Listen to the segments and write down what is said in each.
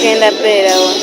Kenda pera wa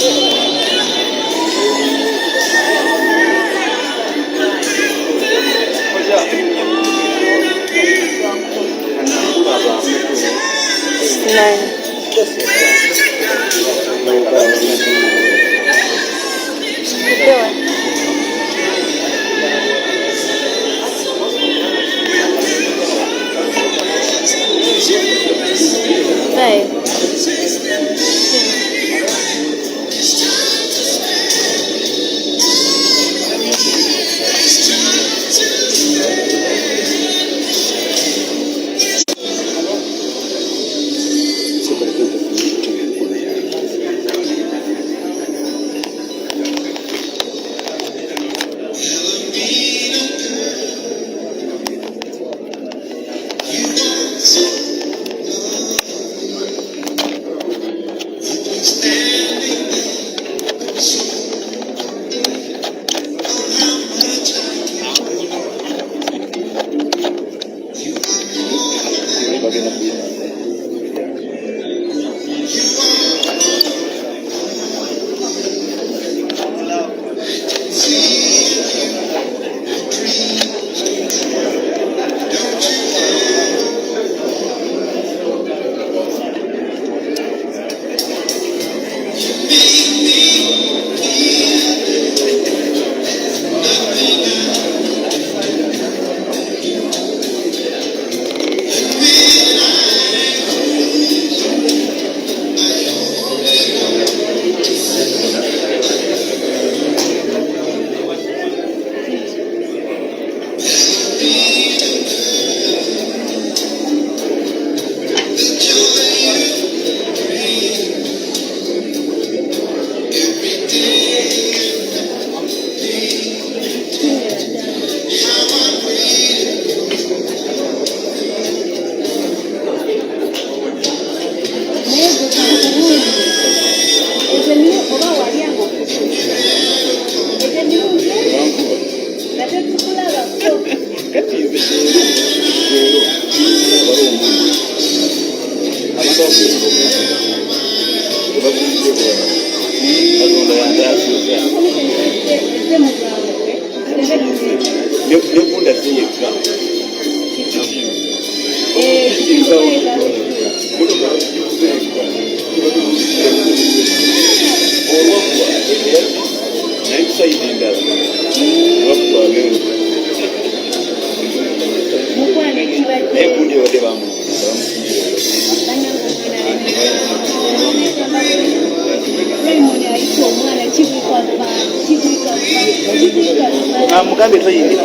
mugambe toyingira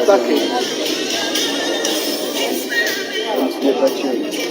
bucket. Never change.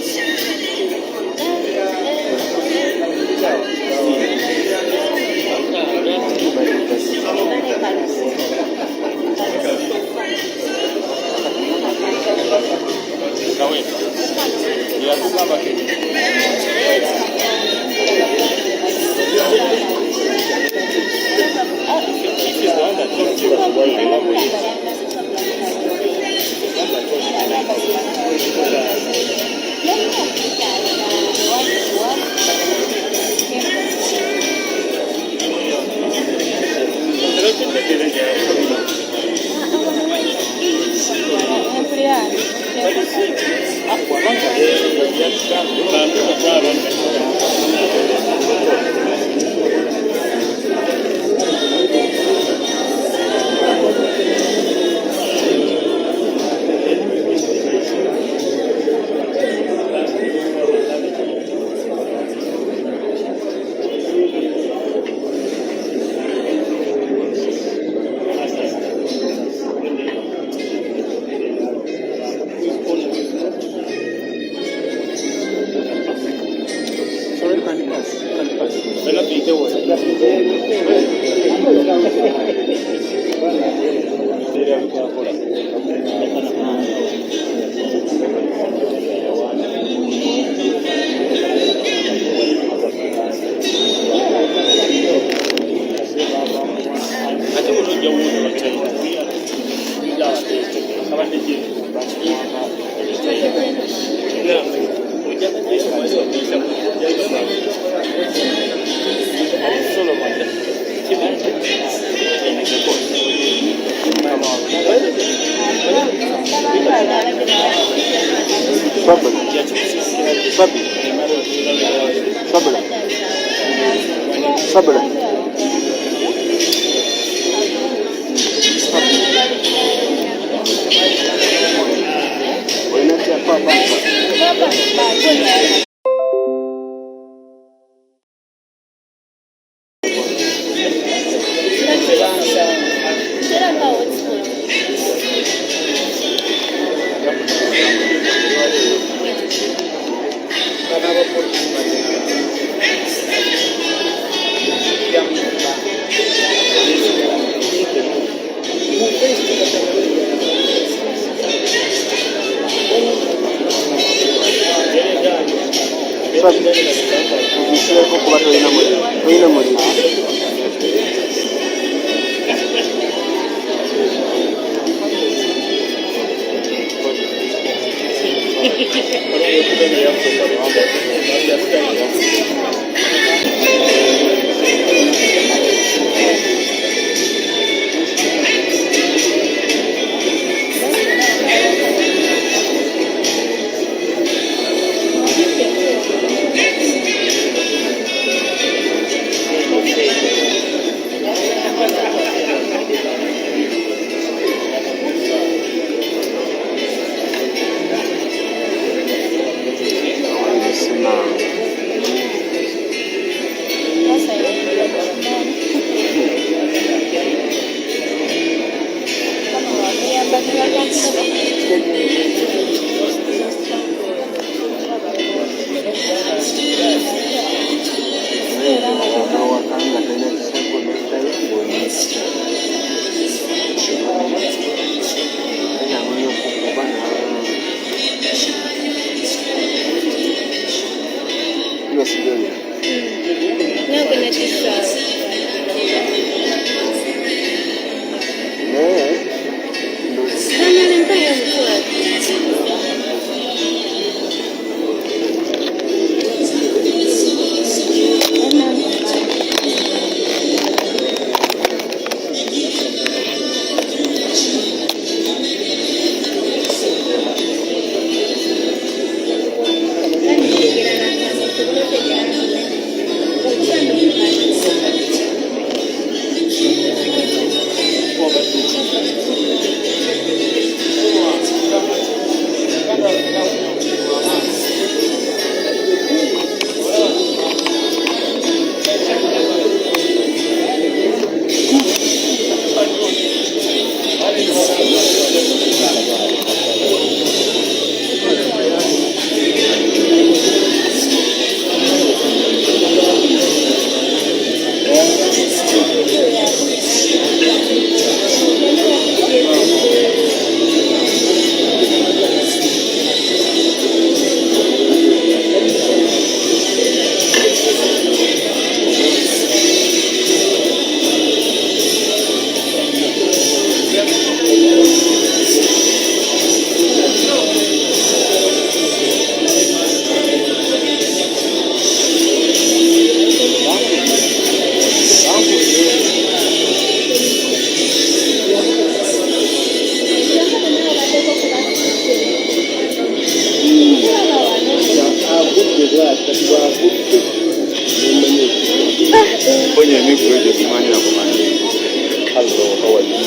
Kwenye miguu yetu kimani na kumani. Hello, how are you?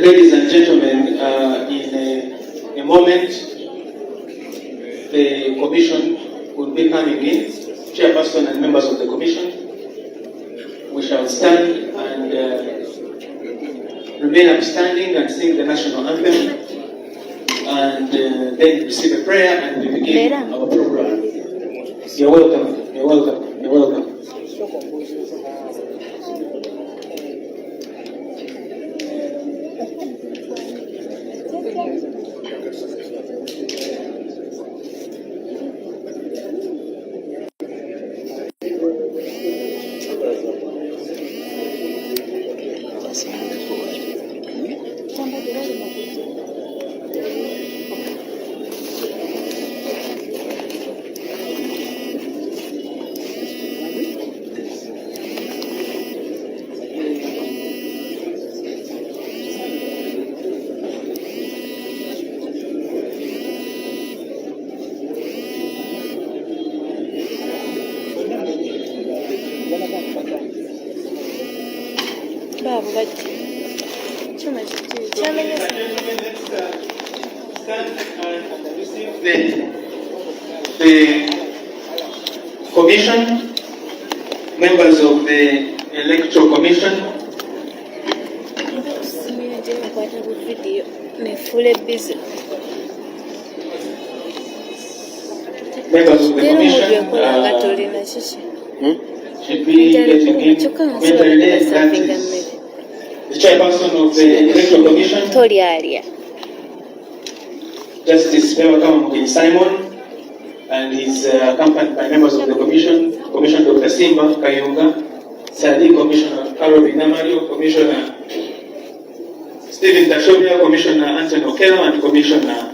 Ladies and gentlemen, in a moment, the commission will be coming in, chairperson and members of the commission. We shall stand and remain upstanding and sing the national anthem, and then receive a prayer and we begin our program. You're welcome, you're welcome, you're welcome. The commission, members of the Electoral Commission, members of the commission should be getting in mentally, that is the chairperson of the Electoral Commission, Justice Bemakamu Simon, and he's accompanied by members of the commission, Commissioner Dr. Simba Kayunga, Sadi, Commissioner Carol Binamario, Commissioner Stephen Tashobia, Commissioner Anthony Okello, and Commissioner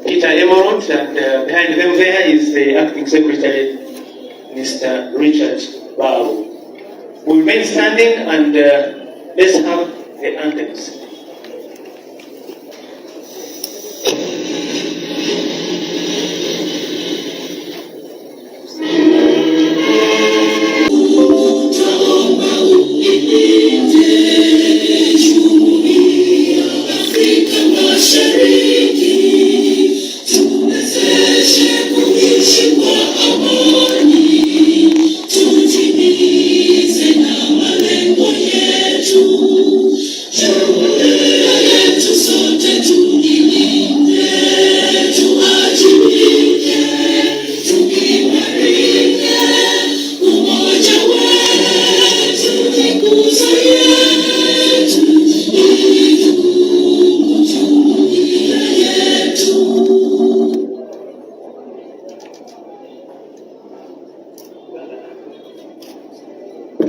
Peter Emerald, and behind them there is the Acting Secretary, Mr. Richard Bao. We'll remain standing and let's have the anthems.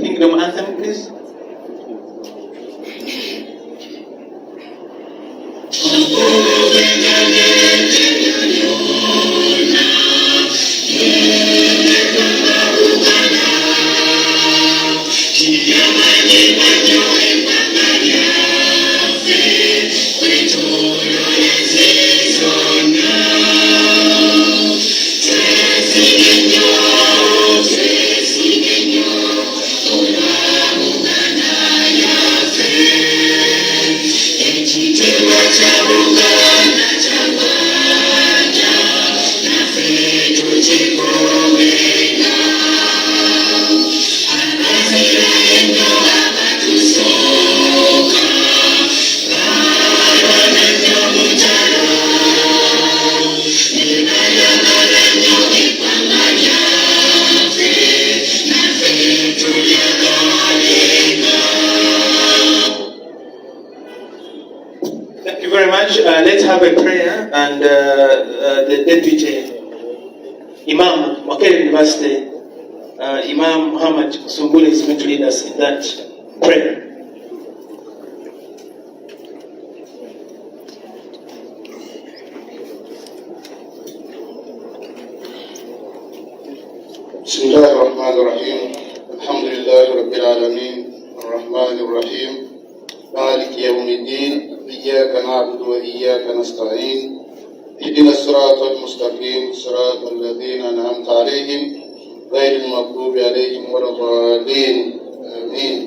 Kingdom anthem, please. Thank you very much. Let's have a prayer, and the Deputy Imam, Makerere University, Imam Muhammad Sumbuli is going to lead us in that prayer. بسم الله الرحمن الرحيم الحمد لله رب العالمين الرحمن الرحيم مالك يوم الدين إياك نعبد وإياك نستعين اهدنا الصراط المستقيم صراط الذين أنعمت عليهم غير المغضوب عليهم ولا الضالين. Amen.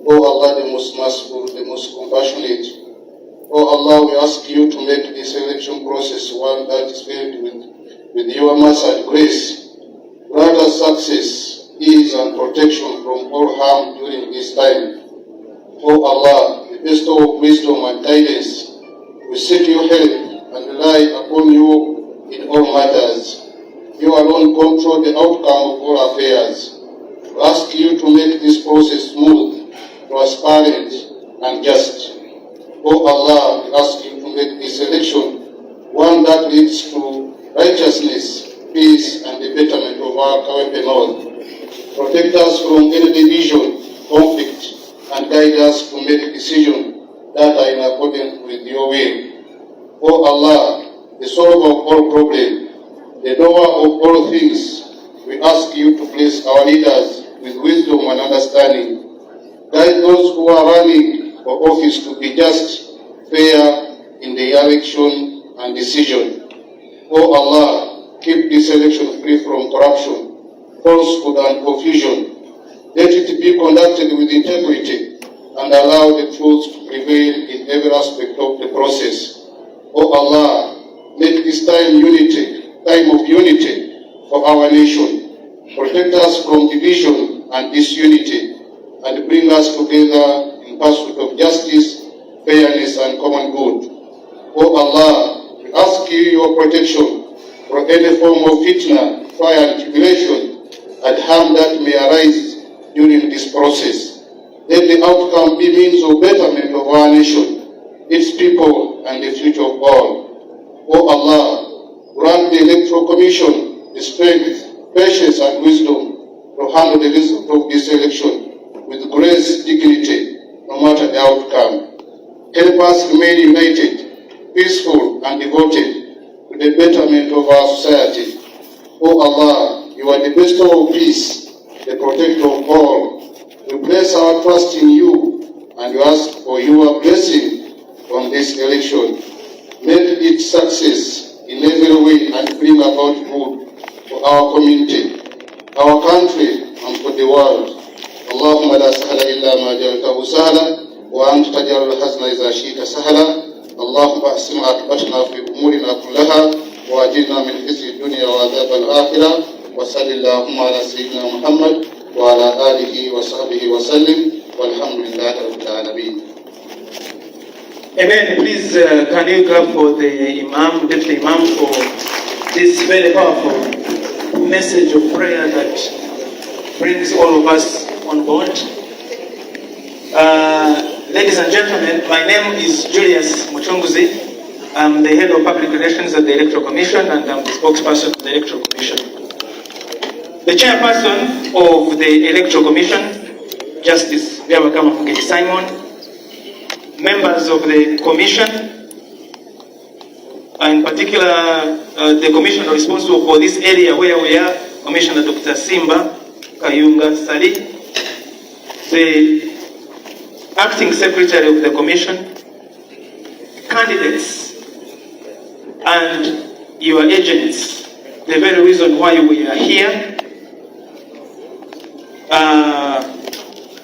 O Allah, the most merciful, the most compassionate, Oh Allah, we ask you to make this election process one that is filled with your mercy and grace. Grant us success, ease and protection from all harm during this time. Oh Allah, the bestower of wisdom and guidance, we seek your help and rely upon you in all matters. You alone control the outcome of all affairs. We ask you to make this process smooth, transparent and just. Oh Allah, we ask you to make this election one that leads to righteousness, peace, and the betterment of our Kawempe North. Protect us from any division, conflict, and guide us to make decisions that are in accordance with your will. Oh Allah, the solver of all problems, the knower of all things, we ask you to bless our leaders with wisdom and understanding. Guide those who are running for office to be just, fair in the election and decision. Oh Allah, keep this election free from corruption, falsehood and confusion. Let it be conducted with integrity and allow the truth to prevail in every aspect of the process. Oh Allah, make this time of unity for our nation. Protect us from division and disunity and bring us together in pursuit of justice, fairness and common good. Oh Allah, we ask you your protection from any form of fitna, fire and tribulation and harm that may arise during this process. Let the outcome be means of betterment of our nation, its people and the future of all. Oh Allah, grant the Electoral Commission the strength, patience and wisdom to handle the result of this election with grace, dignity, no matter the outcome. Help us remain united, peaceful and devoted to the betterment of our society. Oh Allah, you are the bestower of peace, the protector of all. We place our trust in you and we ask for your blessing on this election. Make it success in every way and bring about good for our community, our country and for the world. اللهم لا سهل إلا ما جعلته سهلا وأنت تجعل الحزن إذا شئت سهلا. اللهم أحسن عاقبتنا في أمورنا كلها وأجرنا من خزي الدنيا وعذاب الآخرة. وصل اللهم على سيدنا محمد وعلى آله وصحبه وسلم والحمد لله رب العالمين. Amen. Please, can you clap for the Imam, Deputy Imam, for this very powerful message of prayer that brings all of us on board. Ladies and gentlemen, my name is Julius Muchunguzi. I'm the head of public relations at the Electoral Commission and I'm the spokesperson of the Electoral Commission. The chairperson of the Electoral Commission, Justice Byabakama Simon, members of the Commission, in particular the Commissioner responsible for this area where we are, Commissioner Dr. Simba Kayunga Sali, the Acting Secretary of the Commission, candidates, and your agents, the very reason why we are here.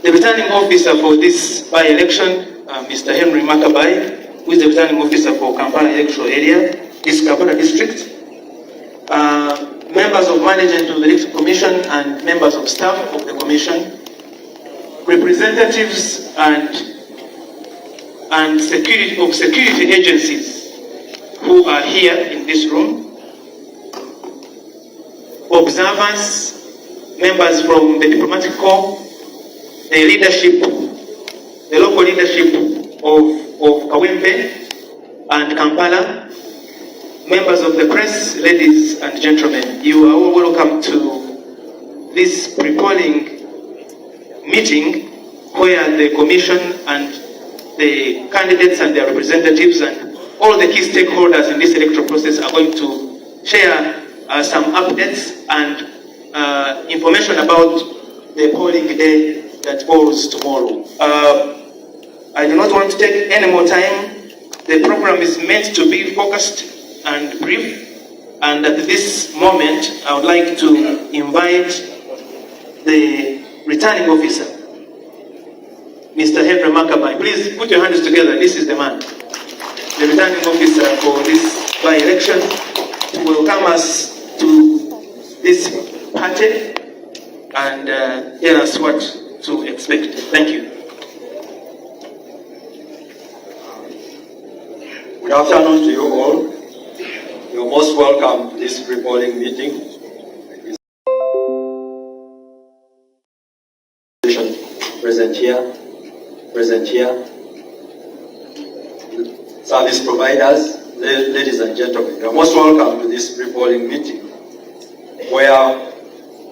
The returning officer for this by-election, Mr. Henry Makabai, who is the returning officer for Kampala Electoral Area, this Kampala district, members of management of the Electoral Commission and members of staff of the Commission, representatives and security agencies who are here in this room, observers, members from the diplomatic corps, the leadership, the local leadership of Kawempe and Kampala, members of the press, ladies and gentlemen, you are all welcome to this pre-polling meeting where the Commission and the candidates and their representatives and all the key stakeholders in this electoral process are going to share some updates and information about the polling day that falls tomorrow. I do not want to take any more time. The program is meant to be focused and brief, and at this moment I would like to invite the returning officer, Mr. Henry Makabai. Please put your hands together. This is the man. the returning officer for this by-election to welcome us to this party and tell us what to expect. Thank you. Good afternoon to you all. You're most welcome to this pre-polling meeting. Present here. Service providers, ladies and gentlemen, you're most welcome to this pre-polling meeting where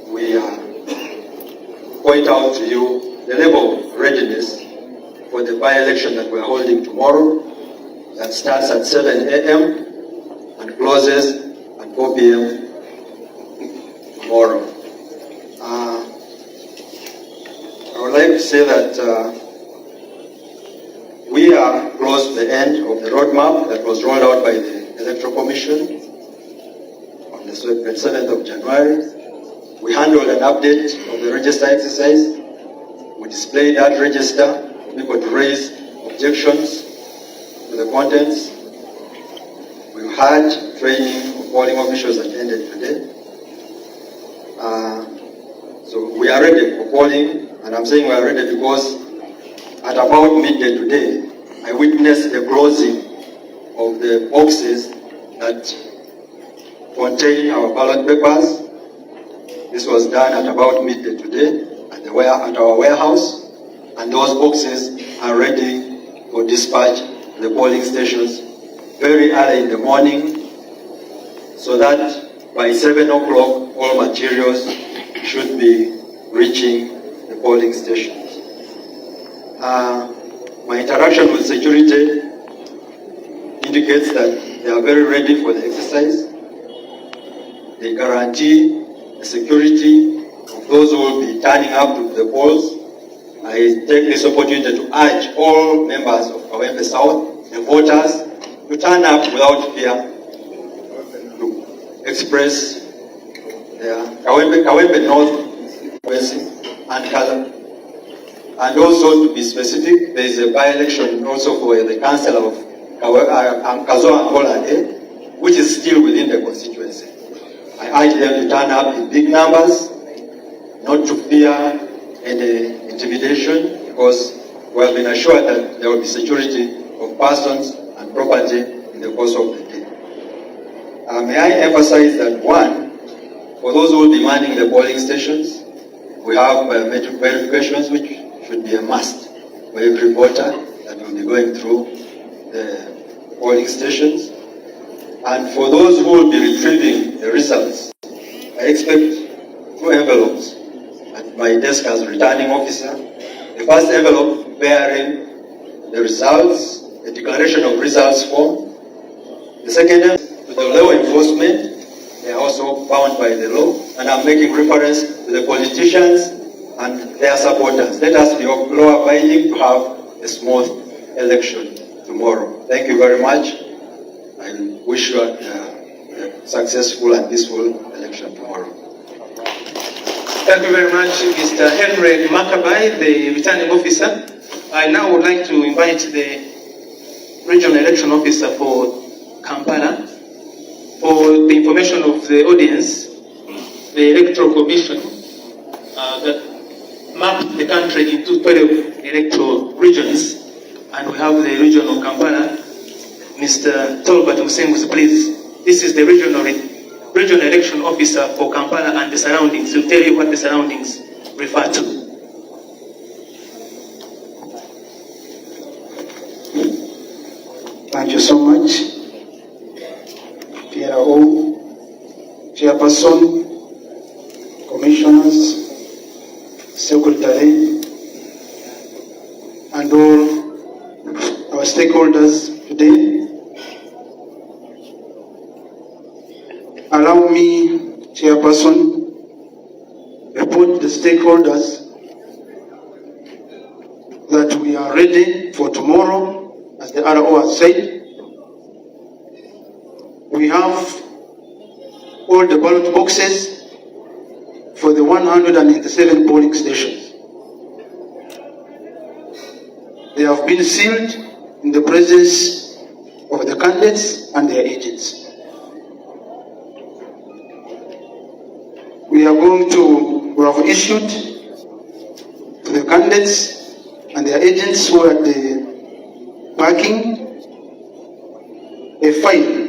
we point out to you the level of readiness for the by-election that we're holding tomorrow that starts at 7 a.m. and closes at 4 p.m. tomorrow. I would like to say that we are close to the end of the roadmap that was rolled out by the Electoral Commission on the 27th of January. We handled an update of the register exercise. We displayed that register for people to raise objections to the contents. We've had training of polling officials that ended today. So we are ready for polling, and I'm saying we are ready because at about midday today, I witnessed the closing of the boxes that contain our ballot papers. This was done at about midday today at our warehouse, and those boxes are ready for dispatch to the polling stations very early in the morning, so that by 7 o'clock all materials should be reaching the polling stations. My interaction with security indicates that they are very ready for the exercise. They guarantee the security of those who will be turning up to the polls. I take this opportunity to urge all members of Kawempe South, the voters, to turn up without fear, to express their Kawempe North, and Kala. And also, to be specific, there is a by-election also for the council of Kazo Angola, which is still within the constituency. I urge them to turn up in big numbers, not to fear any intimidation, because we have been assured that there will be security of persons and property in the course of the day. May I emphasize that, one, for those who will be manning the polling stations, we have biometric verifications which should be a must for every voter that will be going through the polling stations. And for those who will be retrieving the results, I expect 2 envelopes at my desk as returning officer. The first envelope bearing the results, the declaration of results form. The second envelope to the law enforcement. They are also bound by the law, and I'm making reference to the politicians and their supporters. Let us be law-abiding to have a smooth election tomorrow. Thank you very much. I wish you a successful and peaceful election tomorrow. Thank you very much, Mr. Henry Makabai, the returning officer. I now would like to invite the regional election officer for Kampala. For the information of the audience, the Electoral Commission that mapped the country into 12 electoral regions, and we have the region of Kampala. Mr. Tolbert Musengus, please. This is the regional election officer for Kampala and the surroundings. He'll tell you what the surroundings refer to. Thank you so much. PRO, Chairperson, Commissioners, Secretary, and all our stakeholders today. Allow me, Chairperson, report the stakeholders that we are ready for tomorrow, as the RO has said. We have all the ballot boxes for the 187 polling stations. They have been sealed in the presence of candidates and their agents. We have issued to the candidates and their agents who are at the parking a file.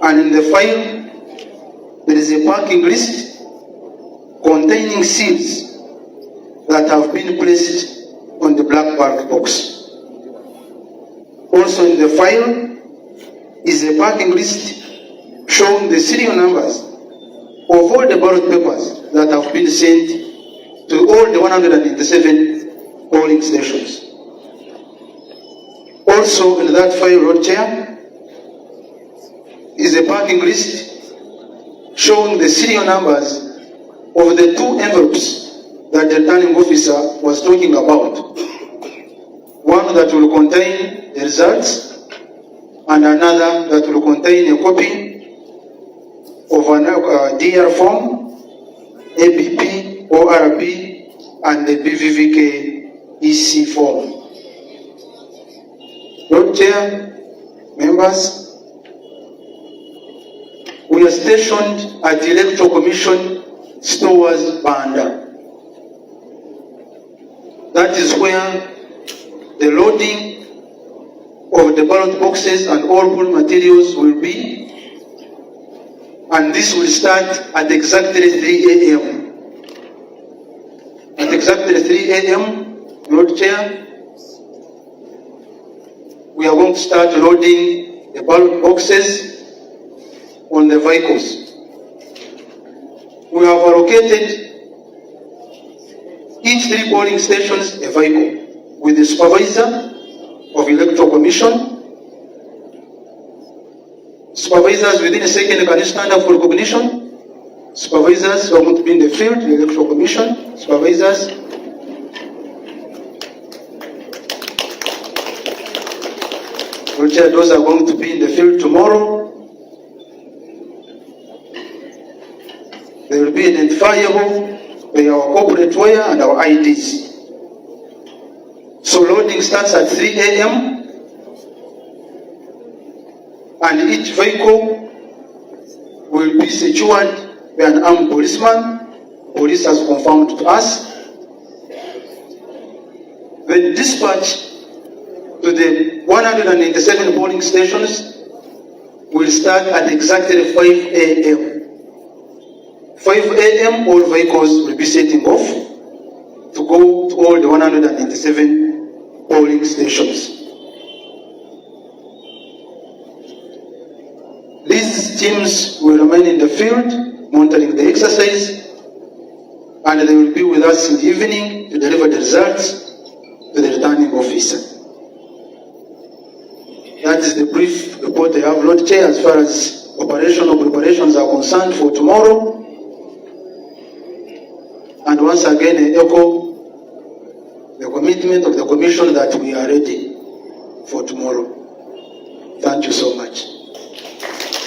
And in the file, there is a parking list containing seals that have been placed on the black ballot box. Also in the file is a parking list showing the serial numbers of all the ballot papers that have been sent to all the 187 polling stations. Also in that file, Lord Chair, is a parking list showing the serial numbers of the 2 envelopes that the returning officer was talking about. One that will contain the results and another that will contain a copy of an DR form, ABP, ORP, and the BVVK EC form. Lord Chair, members, we are stationed at the Electoral Commission Stores Banda. That is where the loading of the ballot boxes and all poll materials will be, and this will start at exactly 3 a.m. At exactly 3 a.m., Lord Chair, we are going to start loading the ballot boxes on the vehicles. We have allocated each 3 polling stations a vehicle with the supervisor of Electoral Commission. Supervisors within a second can stand up for recognition. Supervisors who are going to be in the field, the Electoral Commission. Supervisors. Those are going to be in the field tomorrow. They will be identifiable by our corporate wire and our IDs. So loading starts at 3 a.m. and each vehicle will be secured by an armed policeman. Police has confirmed to us. Then dispatch to the 187 polling stations will start at exactly 5 a.m. 5 a.m. all vehicles will be setting off to go to all the 187 polling stations. These teams will remain in the field, monitoring the exercise, and they will be with us in the evening to deliver the results to the returning officer. That is the brief report I have, Lord Chair, as far as operational preparations are concerned for tomorrow. And once again, I echo the commitment of the Commission that we are ready for tomorrow. Thank you so much.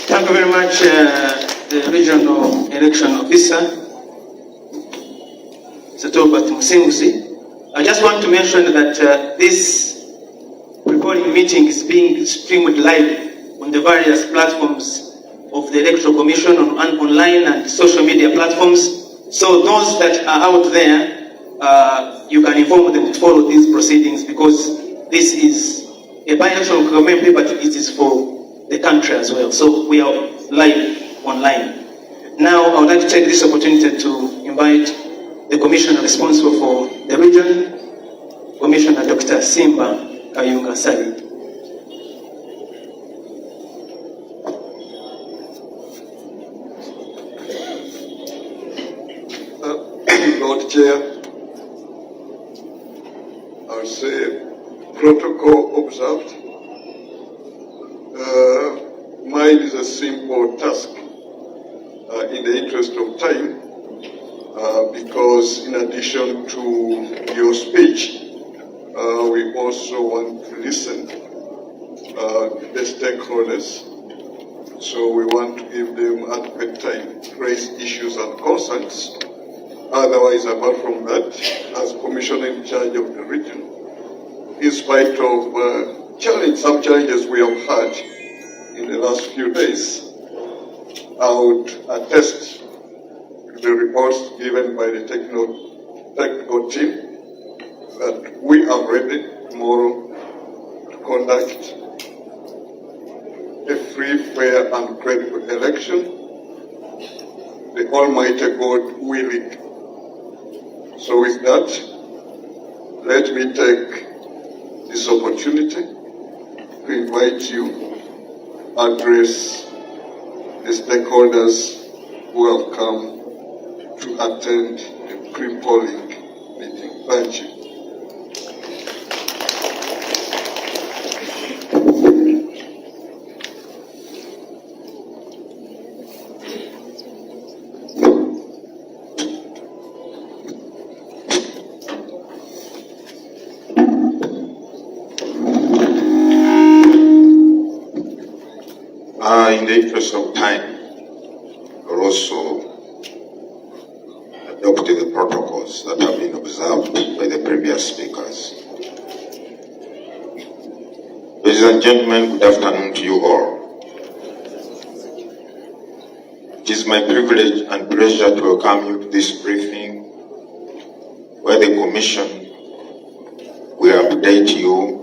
Thank you very much, the Regional Election Officer, Satobat Musingusi. I just want to mention that this recording meeting is being streamed live on the various platforms of the Electoral Commission and online and social media platforms. So those that are out there, you can inform them to follow these proceedings, because this is a bi-election of Kawempe, but it is for the country as well. So we are live online. Now I would like to take this opportunity to invite the Commissioner responsible for the region, Commissioner Dr. Simba Kayunga Sali. Lord Chair, I'll say protocol observed. Mine is a simple task in the interest of time, because in addition to your speech, we also want to listen to the stakeholders. So we want to give them adequate time to raise issues and concerns. Otherwise, apart from that, as Commissioner in charge of the region, in spite of some challenges we have had in the last few days. I would attest to the reports given by the technical team that we are ready tomorrow to conduct a free, fair, and credible election, the Almighty God willing. So with that, let me take this opportunity to invite you to address the stakeholders who have come to attend the pre-polling meeting. Thank you. In the interest of time, we'll also adopt the protocols that have been observed by the previous speakers. Ladies and gentlemen, good afternoon to you all. It is my privilege and pleasure to welcome you to this briefing where the Commission will update you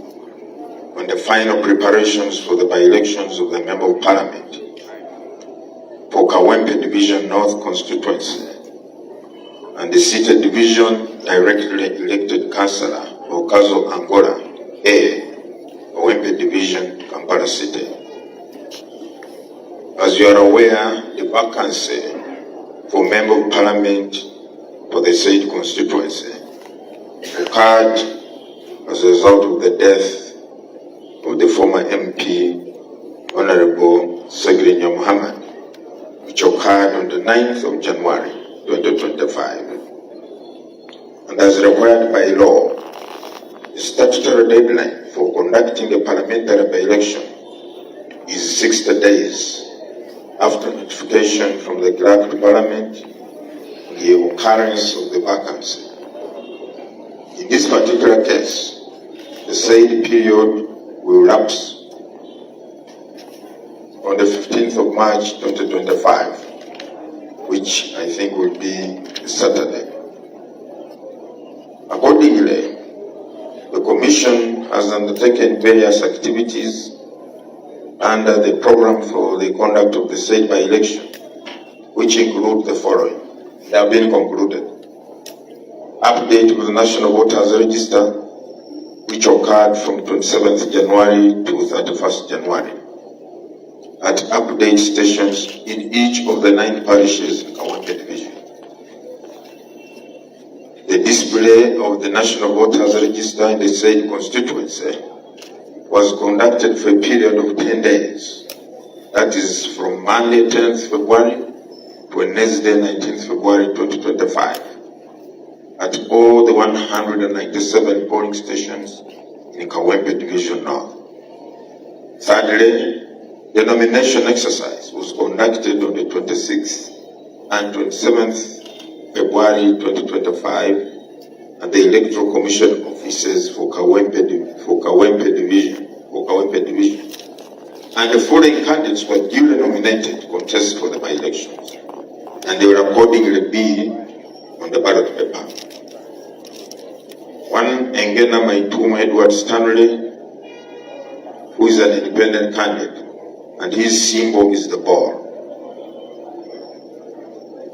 on the final preparations for the by-elections of the Member of Parliament for Kawempe Division North Constituency and the seated division directly elected councillor for Kazo Angola A, Kawempe Division, Kampala City. As you are aware, the vacancy for Member of Parliament for the said constituency occurred as a result of the death of the former MP, Honorable Segrinya Muhammad, which occurred on the 9th of January 2025. And as required by law, the statutory deadline for conducting a parliamentary by-election is 60 days after notification from the Clerk of Parliament on the occurrence of the vacancy. In this particular case, the said period will lapse on the 15th of March 2025, which I think will be Saturday. Accordingly, the Commission has undertaken various activities under the program for the conduct of the said by-election, which include the following. They have been concluded. Update of the National Voters Register, which occurred from 27th January to 31st January at update stations in each of the 9 parishes in Kawempe Division. The display of the National Voters Register in the said constituency was conducted for a period of 10 days. That is from Monday 10th February to Wednesday 19th February 2025 at all the 197 polling stations in Kawempe Division North. Thirdly, the nomination exercise was conducted on the 26th and 27th February 2025 at the Electoral Commission offices for Kawempe Division. And the following candidates were duly nominated to contest for the by-elections, and they will accordingly be on the ballot paper. 1, Engena Maituma Edward Stanley, who is an independent candidate, and his symbol is the ball.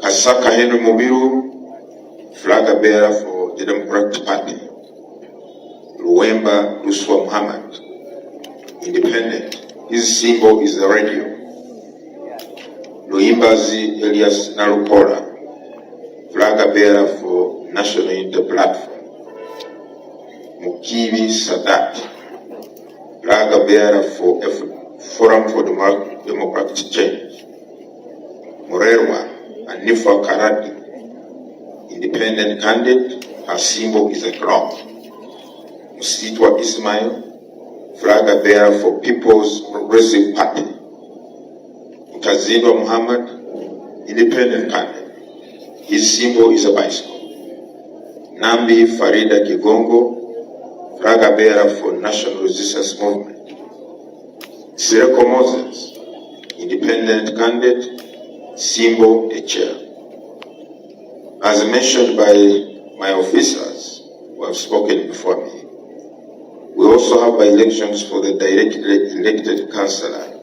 Kasaka Henry Mubiru, flag bearer for the Democratic Party. Luwemba Luswa Muhammad, independent. His symbol is the radio. Luimbazi Elias Narukora, flag bearer for National Unity Platform. Mukibi Sadat, flag bearer for Forum for Democratic Change. Murerwa Anifa Karadi, independent candidate, her symbol is a clock. Musitwa Ismail, flag bearer for People's Progressive Party. Mutazindwa Muhammad, independent candidate. His symbol is a bicycle. Nambi Farida Kigongo, flag bearer for National Resistance Movement. Sireko Moses, independent candidate, symbol a chair. As mentioned by my officers who have spoken before me, we also have by-elections for the directly elected councillor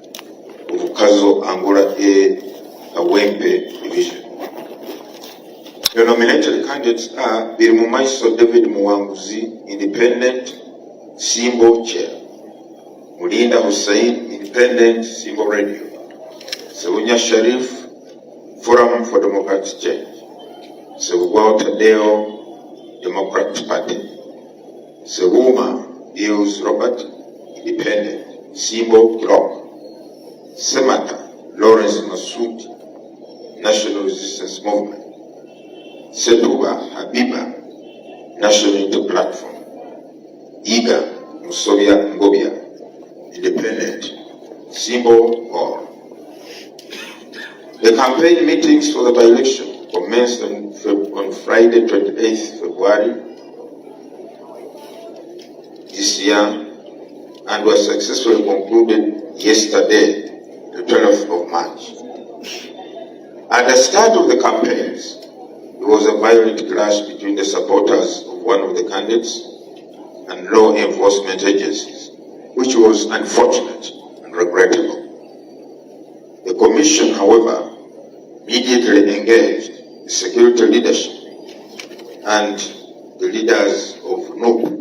of Kazo Angola E Kawempe division. The nominated candidates are Birimumaiso David Muwanguzi, independent, symbol chair. Mulinda Hussein, independent, symbol radio. Sewunya Sharif, Forum for Democratic Change. Sewugwao Tadeo, Democratic Party. Sewuma Bills Robert, independent, symbol clock. Semata Lawrence Masudi, National Resistance Movement. Setuba Habiba, National Unity Platform. Iga Musoya Ngobia, independent, symbol or. The campaign meetings for the by-election commenced on Friday, 28th February this year and was successfully concluded yesterday, the 12th of March. At the start of the campaigns, there was a violent clash between the supporters of one of the candidates and law enforcement agencies, which was unfortunate and regrettable. The Commission, however, immediately engaged the security leadership and the leaders of NUP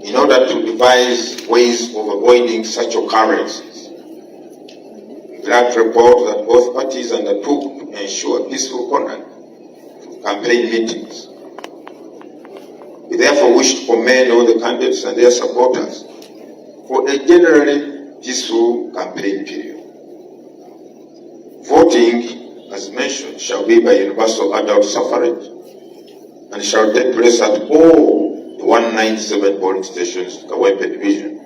in order to devise ways of avoiding such occurrences. I'm glad to report that both parties undertook to ensure peaceful conduct of campaign meetings. We therefore wish to commend all the candidates and their supporters for a generally peaceful campaign period. Voting, as mentioned, shall be by universal adult suffrage and shall take place at all the 197 polling stations in Kawempe division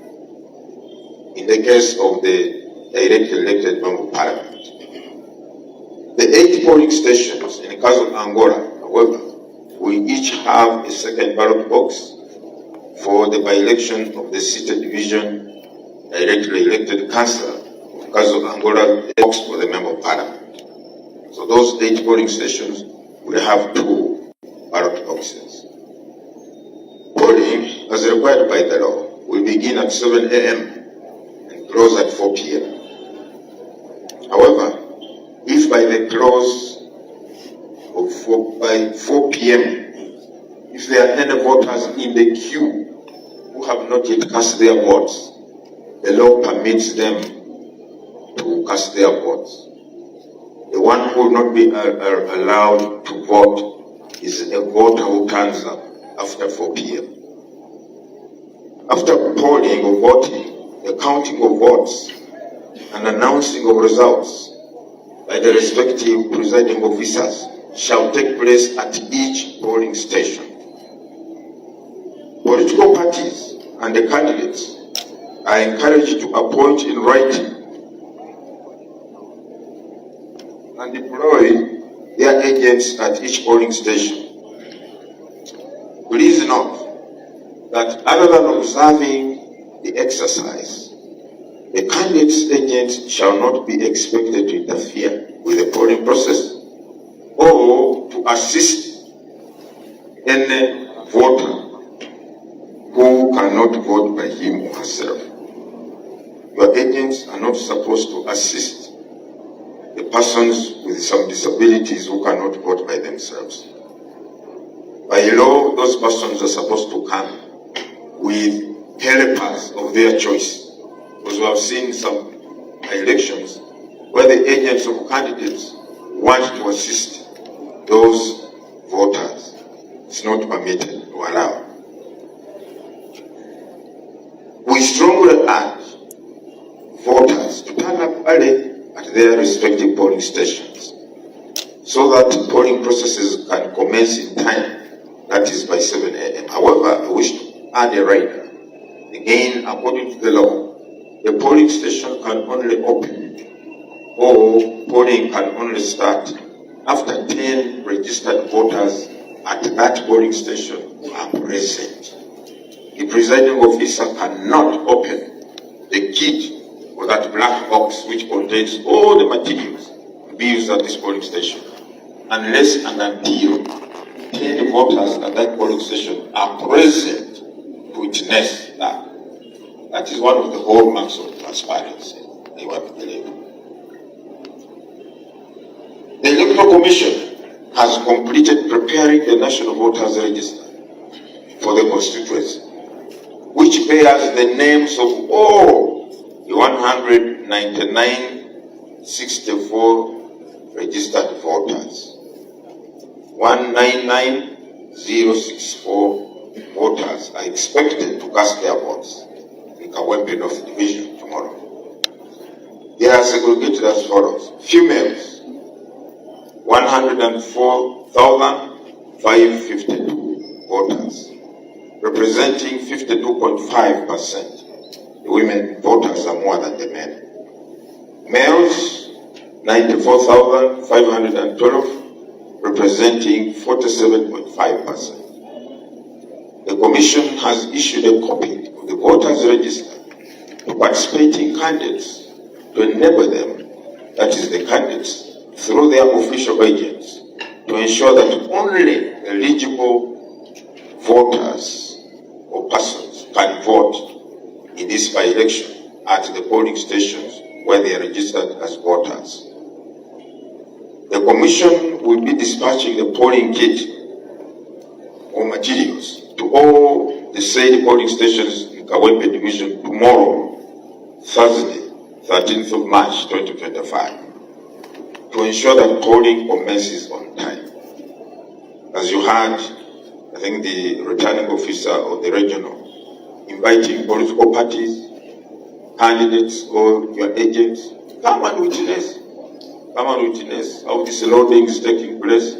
in the case of the directly elected member of parliament. The 8 polling stations in Kazo Angola, however, will each have a second ballot box for the by-election of the seated division directly elected councillor of Kazo Angola box for the member of parliament. So those 8 polling stations will have 2 ballot boxes. Polling, as required by the law, will begin at 7 a.m. and close at 4 p.m. However, if by the close of by 4 p.m., if there are any voters in the queue who have not yet cast their votes, the law permits them to cast their votes. The one who will not be allowed to vote is a voter who turns up after 4 p.m. After polling or voting, the counting of votes and announcing of results by the respective presiding officers shall take place at each polling station. Political parties and the candidates are encouraged to appoint in writing and deploy their agents at each polling station. Please note that other than observing the exercise, the candidate's agents shall not be expected to interfere with the polling process or to assist any voter who cannot vote by him or herself. Your agents are not supposed to assist the persons with some disabilities who cannot vote by themselves. By law, those persons are supposed to come with helpers of their choice. Because we have seen some elections where the agents of candidates want to assist those voters. It's not permitted or allowed. We strongly urge voters to turn up early at their respective polling stations so that polling processes can commence in time, that is by 7 a.m. However, I wish to add a rider. Again, according to the law, the polling station can only open or polling can only start after 10 registered voters at that polling station are present. The presiding officer cannot open the kit or that black box which contains all the materials to be used at this polling station unless and until 10 voters at that polling station are present to witness that. That is one of the hallmarks of transparency I want to believe. The Electoral Commission has completed preparing the National Voters Register for the constituency, which bears the names of all the 199,64 registered voters. 199,064 voters are expected to cast their votes in Kawempe North Division tomorrow. They are segregated as follows. Females, 104,552 voters, representing 52.5%. The women voters are more than the men. Males, 94,512, representing 47.5%. The Commission has issued a copy of the voters' register to participating candidates to enable them, that is the candidates, through their official agents, to ensure that only eligible voters or persons can vote in this by-election at the polling stations where they are registered as voters. The Commission will be dispatching the polling kit or materials to all the said polling stations in Kawempe Division tomorrow, Thursday, 13th of March 2025, to ensure that polling commences on time. As you heard, I think the returning officer of the regional inviting political parties, candidates, or your agents, come and witness how this loading is taking place.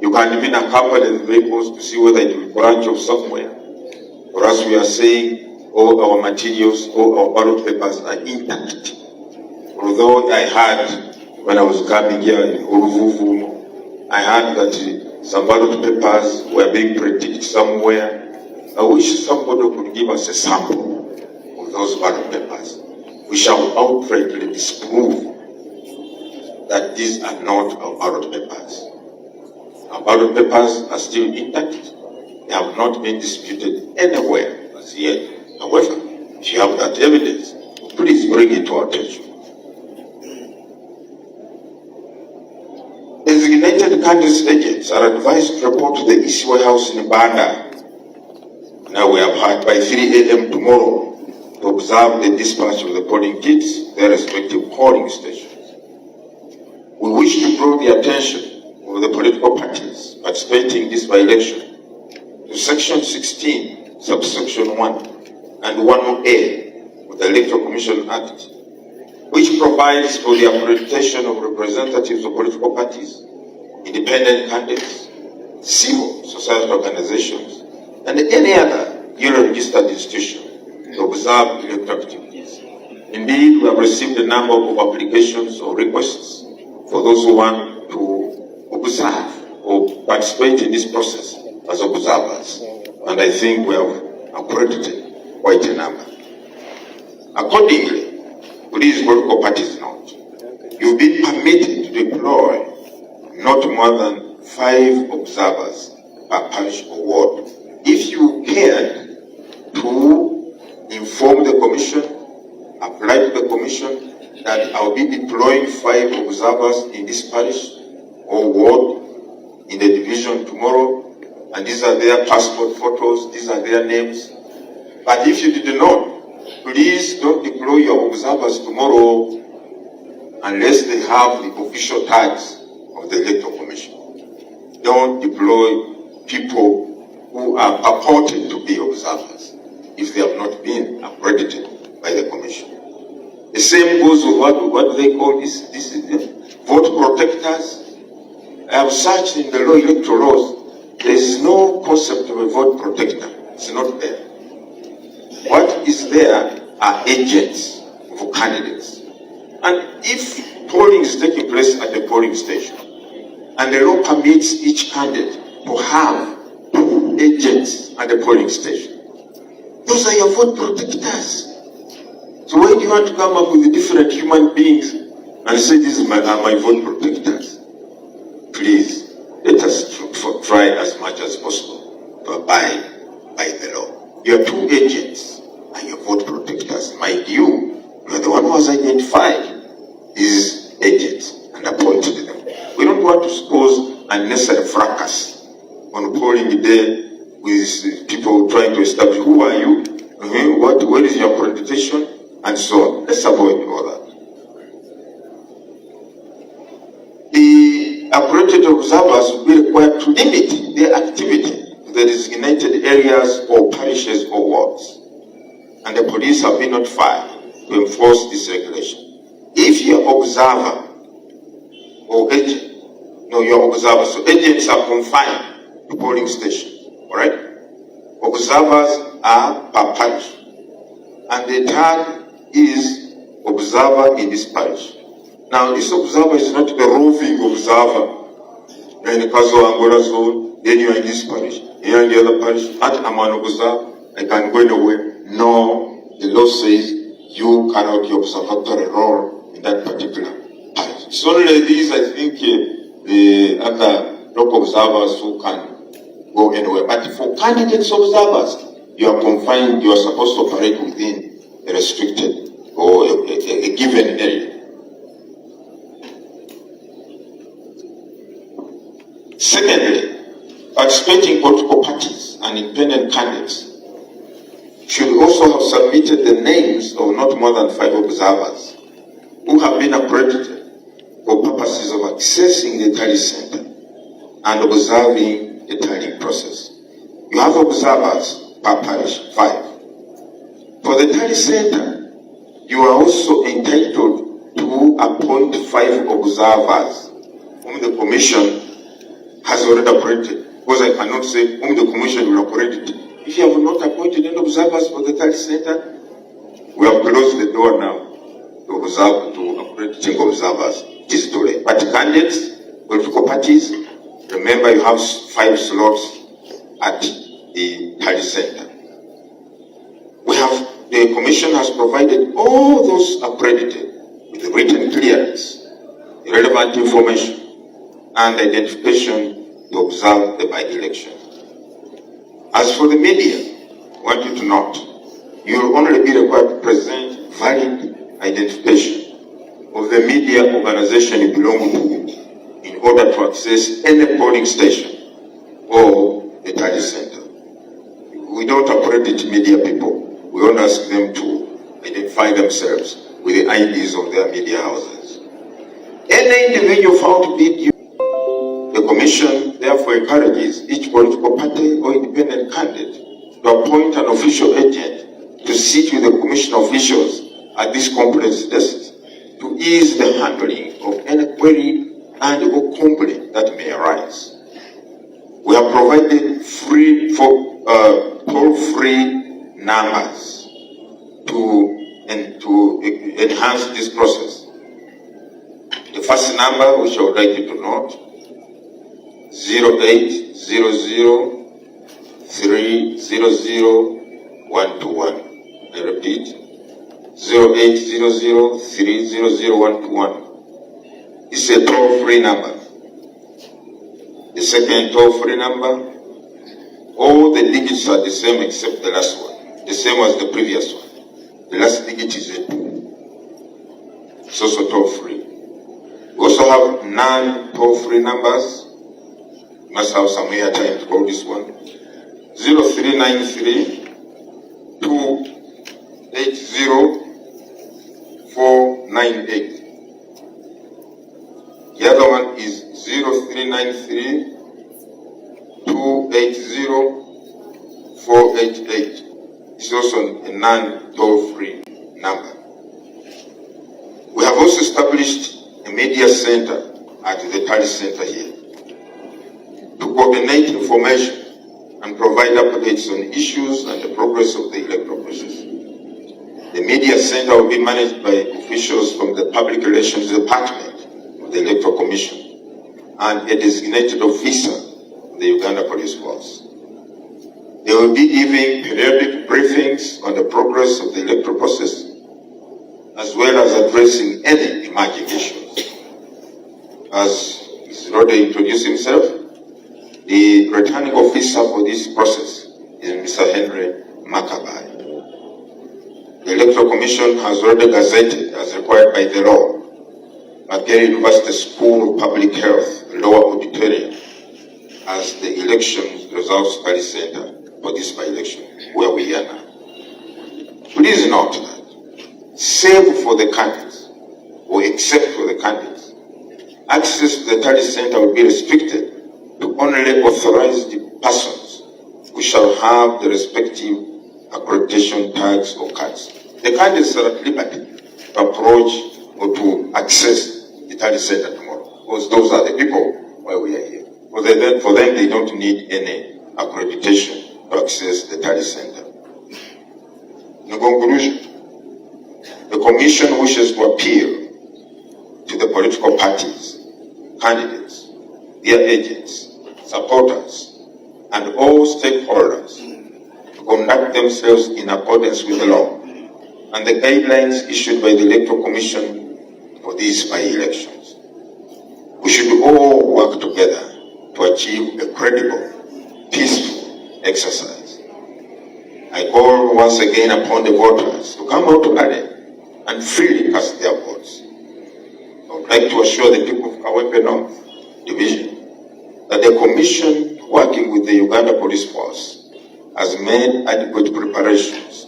You can even accompany the vehicles to see whether it will branch off somewhere. For us, we are saying all our materials, all our ballot papers are intact. Although I heard when I was coming here in Uruvuvu, I heard that some ballot papers were being printed somewhere. I wish somebody could give us a sample of those ballot papers. We shall outrightly disprove that these are not our ballot papers. Our ballot papers are still intact. They have not been disputed anywhere as yet. However, if you have that evidence, please bring it to our attention. Designated candidates agents are advised to report to the EC warehouse in Banda. Now we have had by 3 a.m. tomorrow to observe the dispatch of the polling kits to their respective polling stations. We wish to draw the attention of the political parties participating in this by-election to Section 16, Subsection 1 and 1A of the Electoral Commission Act, which provides for the accreditation of representatives of political parties, independent candidates, civil society organizations, and any other duly registered institution to observe electoral activities. Indeed, we have received a number of applications or requests for those who want to observe or participate in this process as observers. And I think we have accredited quite a number. Accordingly, please political parties note, you've been permitted to deploy not more than 5 observers per parish or ward. If you cared to inform the Commission, apply to the Commission that I'll be deploying 5 observers in this parish or ward in the division tomorrow, and these are their passport photos, these are their names. But if you did not, please don't deploy your observers tomorrow unless they have the official tags of the Electoral Commission. Don't deploy people who are purported to be observers if they have not been accredited by the Commission. The same goes with what they call this vote protectors. I have searched in the electoral laws. There is no concept of a vote protector. It's not there. What is there are agents for candidates. And if polling is taking place at the polling station, and the law permits each candidate to have 2 agents at the polling station. Those are your vote protectors. So why do you want to come up with different human beings and say these are my vote protectors? Please, let us try as much as possible to abide by the law. Your two agents are your vote protectors. Mind you, you are the one who has identified these agents and appointed them. We don't want to cause unnecessary fracas on polling day with people trying to establish who are you, what is your accreditation, and so on. Let's avoid all that. The accredited observers will be required to limit their activity to the designated areas or parishes or wards. And the police have been notified to enforce this regulation. If your observer or agent, your observers, so agents are confined to polling stations, all right? Observers are per parish. And the third is observer in this parish. Now, this observer is not a roving observer. In the Kazo Angola zone, then you are in this parish, here in the other parish, and I'm an observer, I can go anywhere. No, the law says you carry out your observatory role in that particular parish. It's only these, I think, the other local observers who can go anywhere. But for candidates observers, you are confined, you are supposed to operate within a restricted or a given area. Secondly, participating political parties and independent candidates should also have submitted the names of not more than 5 observers who have been accredited for purposes of accessing the tally center and observing the tallying process. You have observers per parish, 5. For the tally center, you are also entitled to appoint 5 observers whom the commission has already appointed. Because I cannot say whom the commission will appoint. If you have not appointed any observers for the tally center, we have closed the door now to appointing observers. It is too late. But candidates, political parties, remember you have 5 slots at the tally center. The commission has provided all those accredited with written clearance, relevant information, and identification to observe the by-election. As for the media, I want you to note, you will only be required to present valid identification of the media organization you belong to in order to access any polling station or the tally center. We don't accredit media people. We don't ask them to identify themselves with the IDs of their media houses. Any individual found to be the commission therefore encourages each political party or independent candidate to appoint an official agent to sit with the commission officials at these conference desks to ease the handling of any query and or complaint that may arise. We have provided toll-free numbers to enhance this process. The first number, which I would like you to note, 0800 300 121. I repeat, 0800 300 121. It's a toll-free number. The second toll-free number, all the digits are the same except the last one, the same as the previous one. The last digit is a 2. It's also toll-free. We also have non-toll-free numbers. You must have some airtime to call this one. 0393 280 498. The other one is 0393 280 488. It's also a non-toll-free number. We have also established a media center at the tally center here to coordinate information and provide updates on issues and the progress of the electoral process. The media center will be managed by officials from the Public Relations Department of the Electoral Commission and a designated officer of the Uganda Police Force. They will be giving periodic briefings on the progress of the electoral process, as well as addressing any emerging issues. As Mr. Rode introduced himself, the returning officer for this process is Mr. Henry Makabai. The Electoral Commission has already gazetted, as required by the law, Makerere University School of Public Health, Lower Auditorium, as the elections results study center for this by-election, where we are now. Please note that, save for the candidates, or except for the candidates, access to the study center will be restricted to only authorized persons who shall have the respective accreditation tags or cards. The candidates are at liberty to approach or to access the study center tomorrow, because those are the people where we are here. For them, they don't need any accreditation to access the study center. In conclusion, the Commission wishes to appeal to the political parties, candidates, their agents, supporters, and all stakeholders to conduct themselves in accordance with the law and the guidelines issued by the Electoral Commission for these by-elections. We should all work together to achieve a credible, peaceful exercise. I call once again upon the voters to come out early and freely cast their votes. I would like to assure the people of Kawempe North Division that the Commission, working with the Uganda Police Force, has made adequate preparations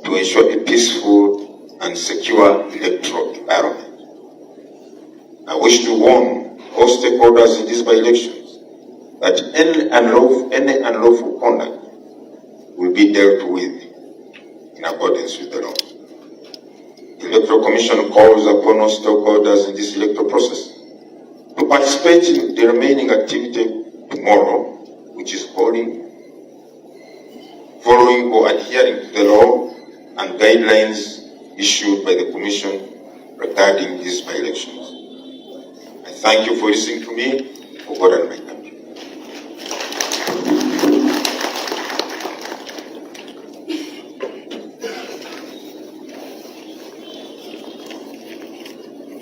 to ensure a peaceful and secure electoral environment. I wish to warn all stakeholders in these by-elections that any unlawful conduct will be dealt with in accordance with the law. The Electoral Commission calls upon all stakeholders in this electoral process to participate in the remaining activity tomorrow, which is following or adhering to the law and guidelines issued by the Commission regarding these by-elections. I thank you for listening to me, for God and my country.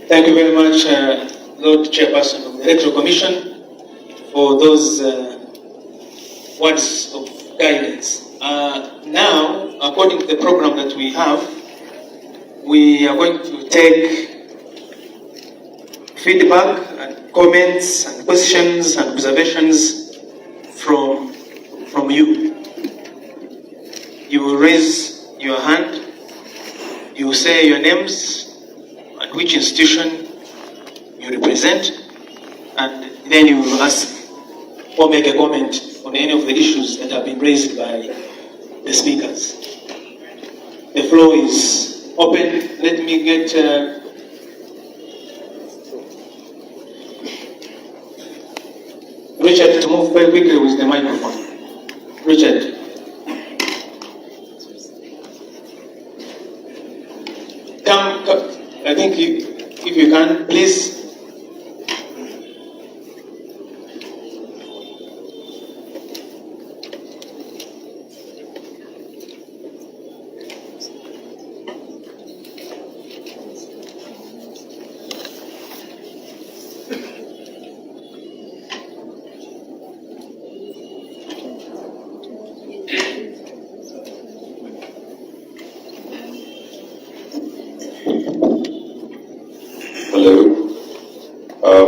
Thank you very much, Lord Chairperson of the Electoral Commission, for those words of guidance. Now, according to the program that we have, we are going to take feedback and comments and questions and observations from you. You will raise your hand, you will say your names and which institution you represent, and then you will ask or make a comment on any of the issues that have been raised by the speakers. The floor is open. Let me get Richard to move very quickly with the microphone. Richard. Come, I think if you can, please.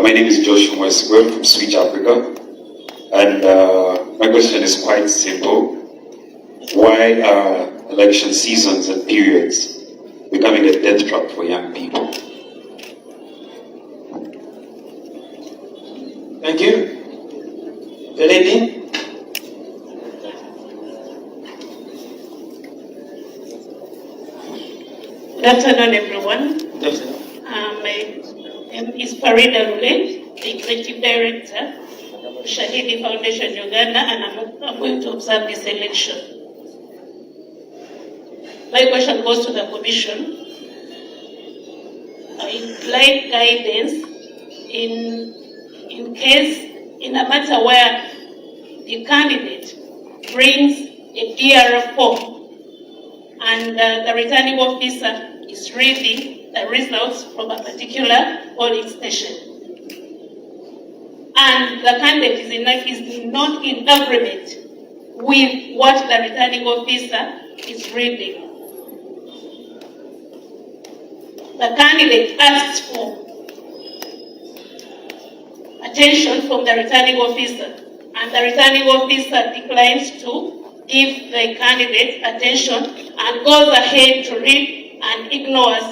My name is Joshua Mwesiwe from Switch Africa, and my question is quite simple. Why are election seasons and periods becoming a death trap for young people? Thank you. The lady. Good afternoon, everyone. Good afternoon. My name is Farida Rule, the Executive Director of Shahidi Foundation Uganda, and I'm going to observe this election. My question goes to the Commission. I'd like guidance in a matter where the candidate brings a DRF form, and the returning officer is reading the results from a particular polling station. And the candidate is not in agreement with what the returning officer is reading. The candidate asks for attention from the returning officer, and the returning officer declines to give the candidate attention and goes ahead to read and ignores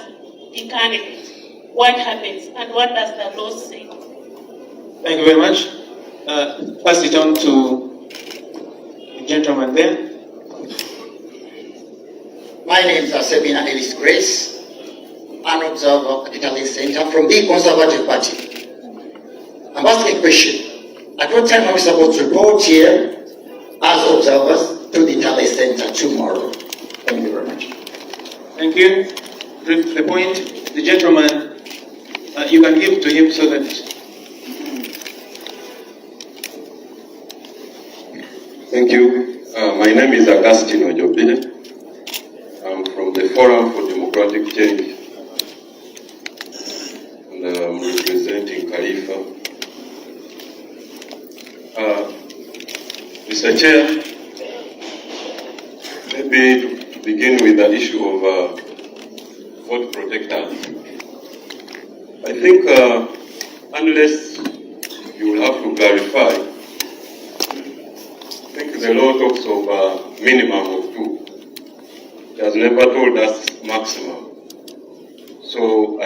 the candidate. What happens, and what does the law say? Thank you very much. Pass it on to the gentleman there. My name is Sabina Ellis Grace, an observer at the Talent Center from the Conservative Party. I'm asking a question. At what time are we supposed to report here as observers to the Talent Center tomorrow? Thank you very much. Thank you. The point, the gentleman, you can give to him so that. Thank you. My name is Augustine Ojobile. I'm from the Forum for Democratic Change, and I'm representing Khalifa. Mr. Chair, maybe to begin with the issue of vote protectors. I think unless you will have to clarify, I think the law talks of minimum of 2. It has never told us maximum. So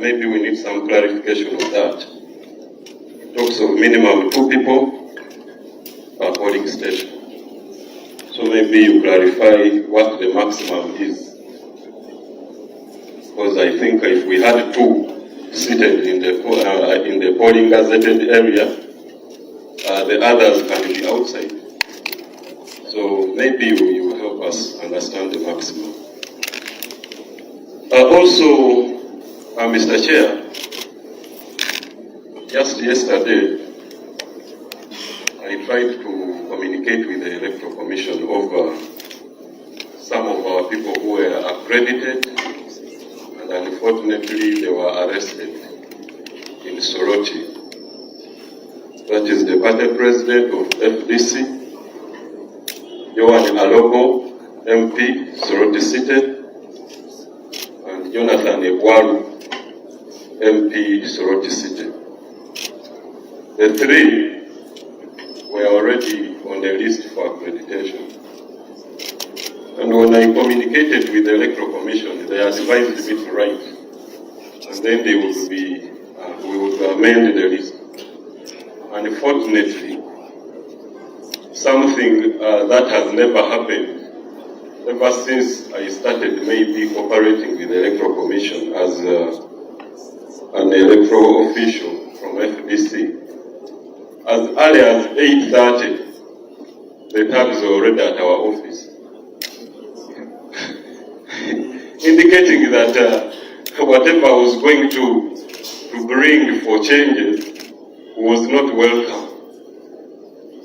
maybe we need some clarification of that. It talks of minimum 2 people per polling station. So maybe you clarify what the maximum is. Because I think if we had 2 seated in the polling gazetted area, the others can be outside. So maybe you will help us understand the maximum. Also, Mr. Chair, just yesterday, I tried to communicate with the Electoral Commission over some of our people who were accredited, and unfortunately they were arrested in Soroti. That is the party president of FDC, Johan Alogo, MP, Soroti City, and Jonathan Egwaru, MP, Soroti City. The 3 were already on the list for accreditation. And when I communicated with the Electoral Commission, they advised me to write, and then they would be, we would amend the list. Unfortunately, something that has never happened ever since I started maybe cooperating with the Electoral Commission as an electoral official from FDC. As early as 8:30, the tags were already at our office, indicating that whatever I was going to bring for changes was not welcome.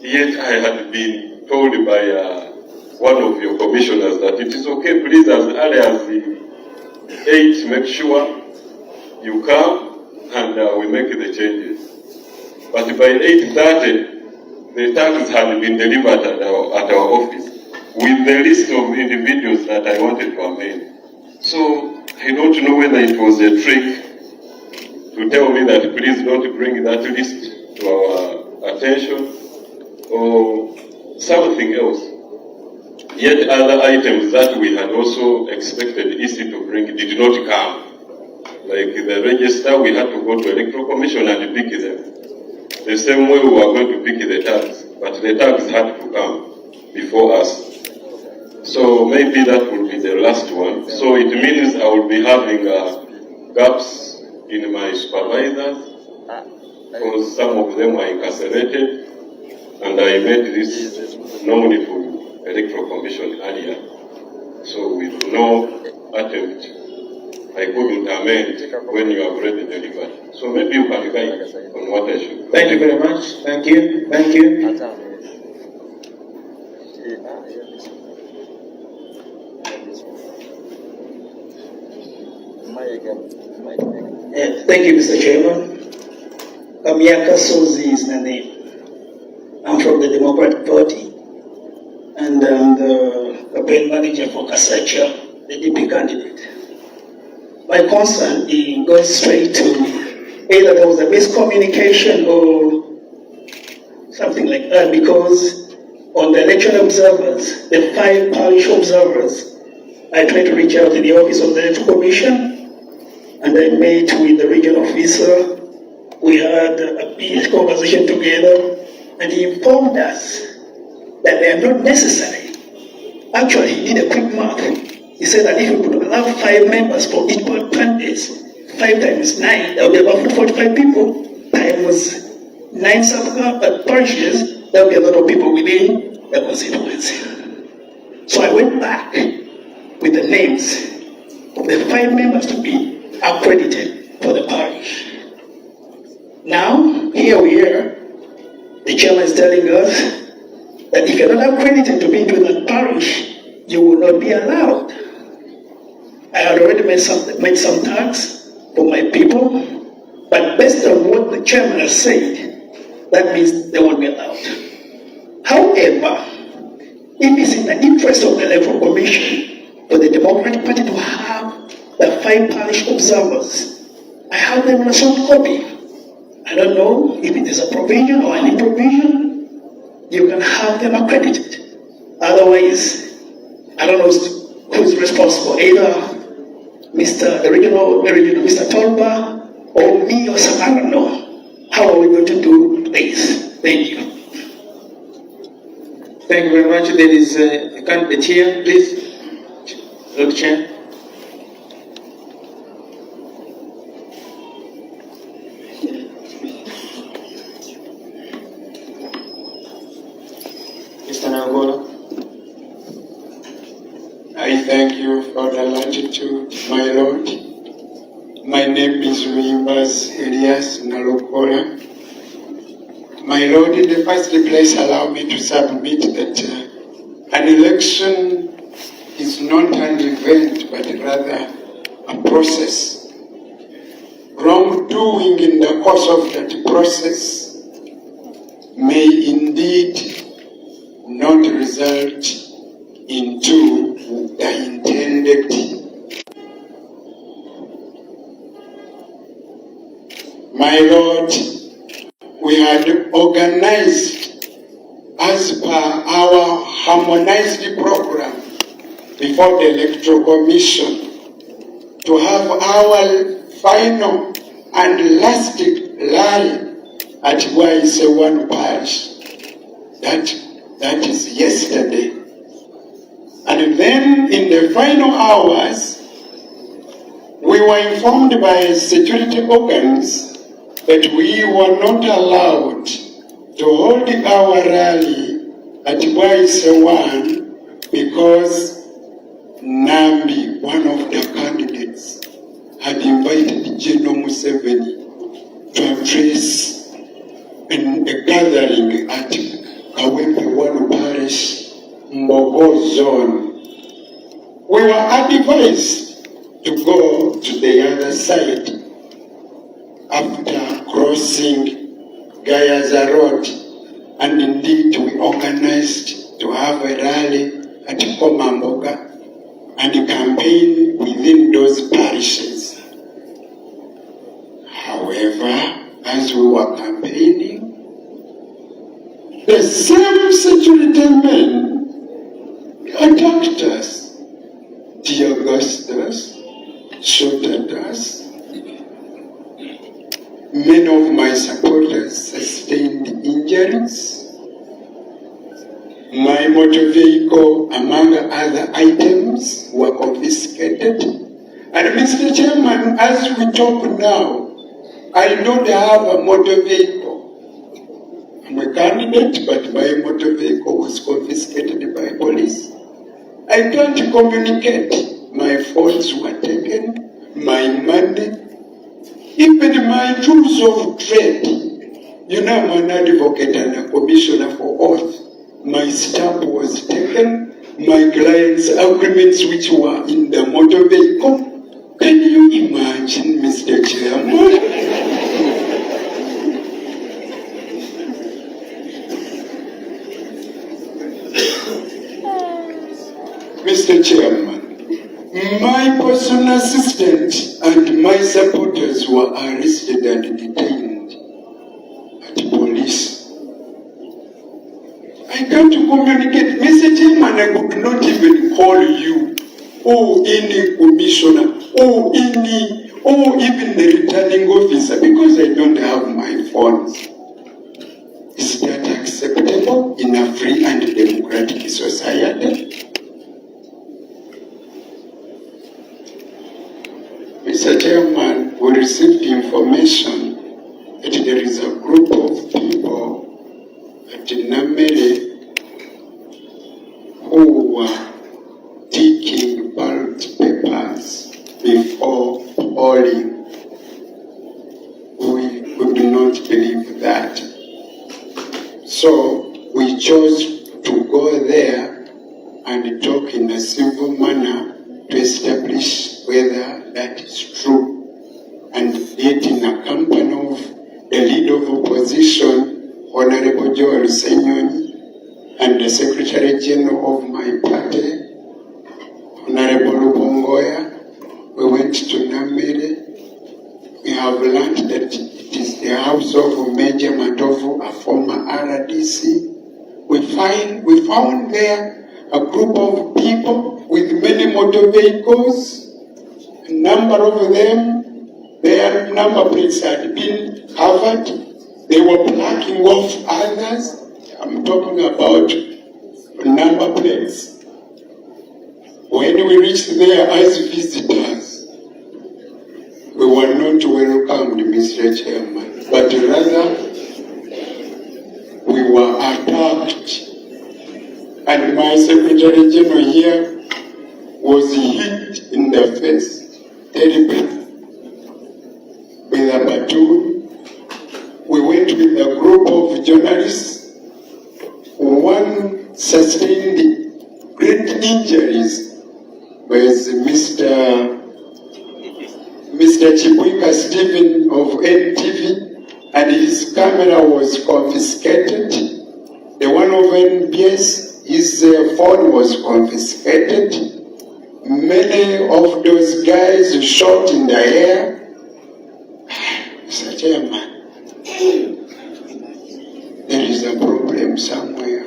Yet I had been told by one of your commissioners that it is okay, please, as early as 8, make sure you come and we make the changes. But by 8:30, the tags had been delivered at our office with the list of individuals that I wanted to amend. So I don't know whether it was a trick to tell me that please don't bring that list to our attention, or something else. Yet other items that we had also expected EC to bring did not come. Like the register, we had to go to Electoral Commission and pick them. The same way we were going to pick the tags, but the tags had to come before us. So maybe that would be the last one. So it means I will be having gaps in my supervisors, because some of them are incarcerated, and I made this nominee for Electoral Commission earlier. So with no attempt, I couldn't amend when you have already delivered. So maybe you can guide on what I should do. Thank you very much. Thank you. Thank you. Thank you, Mr. Chairman. Kamiaka Sozi is the name. I'm from the Democratic Party, and I'm the campaign manager for Kasacha, the DP candidate. My concern goes straight to either there was a miscommunication or something like that, because on the election observers, the 5 parish observers, I tried to reach out to the office of the Electoral Commission, and I met with the regional officer. We had a peace conversation together, and he informed us that they are not necessary. Actually, he did a quick math. He said that if we could allow 5 members for each candidate, 5 times 9, that would be about 45 people, times 9 sub-parishes, that would be a lot of people within the constituency. So I went back with the names of the 5 members to be accredited for the parish. Now, here we are, the chairman is telling us that if you're not accredited to be into that parish, you will not be allowed. I had already made some tax for my people, but based on what the chairman has said, that means they won't be allowed. However, if it's in the interest of the Electoral Commission for the Democratic Party to have the 5 parish observers, I have them in a soft copy. I don't know if it is a provision or any provision, you can have them accredited. Otherwise, I don't know who's responsible, either Mr. Mr. Tolba or me or some, I don't know. How are we going to do this? Thank you. Thank you very much. There is a candidate here, please. Lord Chair. Mr. Nagola. I thank you for the latitude, my Lord. My name is Ruimbas Elias Nalokola. My Lord, in the first place, allow me to submit that an election is not an event, but rather a process. Wrongdoing in the course of that process may indeed not result into the intended. My Lord, we had organized as per our harmonized program before the Electoral Commission to have our final and last rally at YC1 parish. That is yesterday. And then in the final hours, we were informed by security organs that we were not allowed to hold our rally at YC1 because Nambi, one of the candidates, had invited General Museveni to address a gathering at Kawempe 1 parish, Mbogo zone. We were advised to go to the other side after crossing Gayaza Road, and indeed we organized to have a rally at Komamboga and campaign within those parishes. However, as we were campaigning, the same security men attacked us, tear gassed us, shot at us. Many of my supporters sustained injuries. My motor vehicle, among other items, were confiscated. And Mr. Chairman, as we talk now, I don't have a motor vehicle. I'm a candidate, but my motor vehicle was confiscated by police. I can't communicate. My phones were taken, my money, even my tools of trade. You know, I'm an advocate and a commissioner for oath. my stamp was taken, my client's agreements which were in the motor vehicle. Can you imagine, Mr. Chairman? Mr. Chairman, my personal assistant and my supporters were arrested and detained at police. I can't communicate. Mr. Chairman, I could not even call you or any commissioner or even the returning officer because I don't have my phones. Is that acceptable in a free and democratic society? Mr. Chairman, we received information that there is a group of people at Namere who were taking ballot papers before polling. We could not believe that. So we chose to go there and talk in a civil manner to establish whether that is true. And yet in a company of the leader of opposition, Honorable Joel Senyoni, and the Secretary General of my party, Honorable Lubongoya, we went to Namere. We have learned that it is the house of Major Matovu, a former RDC. We found there a group of people with many motor vehicles. A number of them, their number plates had been covered. They were blocking off others. I'm talking about number plates. When we reached there as visitors, we were not welcomed, Mr. Chairman, but rather we were attacked. And my Secretary General here was hit in the face, terribly, with a baton. We went with a group of journalists. One sustained great injuries was Mr. Chibuika Stephen of NTV, and his camera was confiscated. The one of NBS, his phone was confiscated. Many of those guys shot in the air. Mr. Chairman, there is a problem somewhere.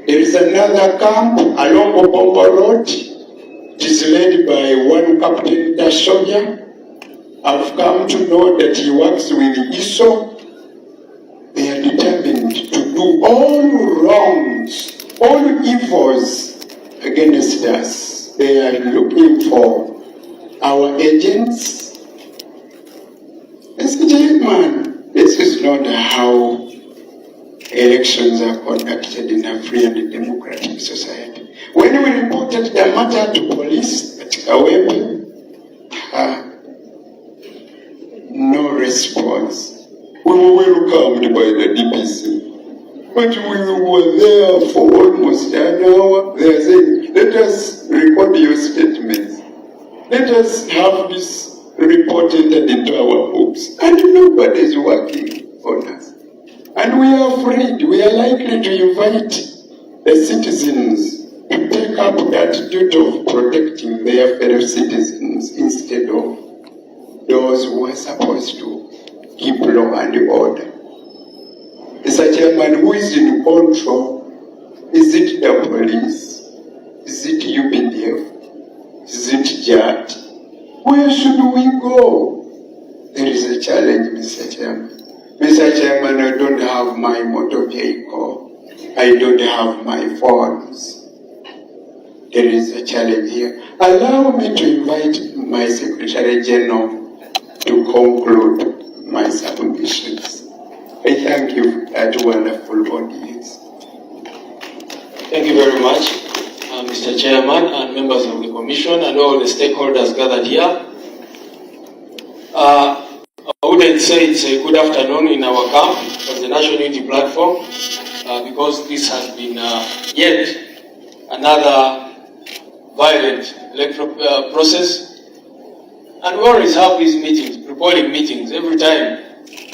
There is another camp along Obombo Road. It is led by one Captain Dashoya. I've come to know that he works with ISO. They are determined to do all wrongs, all evils against us. They are looking for our agents. Mr. Chairman, this is not how elections are conducted in a free and democratic society. When we reported the matter to police at Kawempe, no response. We were welcomed by the DPC, but we were there for almost an hour. They are saying, let us record your statements. Let us have this report entered into our books. And nobody is working on us. And we are afraid, we are likely to invite the citizens to take up that duty of protecting their fellow citizens instead of those who are supposed to keep law and order. Mr. Chairman, who is in control? Is it the police? Is it UPDF? Is it JAT? Where should we go? There is a challenge, Mr. Chairman. Mr. Chairman, I don't have my motor vehicle. I don't have my phones. There is a challenge here. Allow me to invite my Secretary General to conclude my submissions. I thank you for that wonderful audience. Thank you very much, Mr. Chairman and members of the Commission and all the stakeholders gathered here. I wouldn't say it's a good afternoon in our camp as the National Unity Platform. because this has been yet another violent electoral process. And we always have these meetings, pre-polling meetings, every time.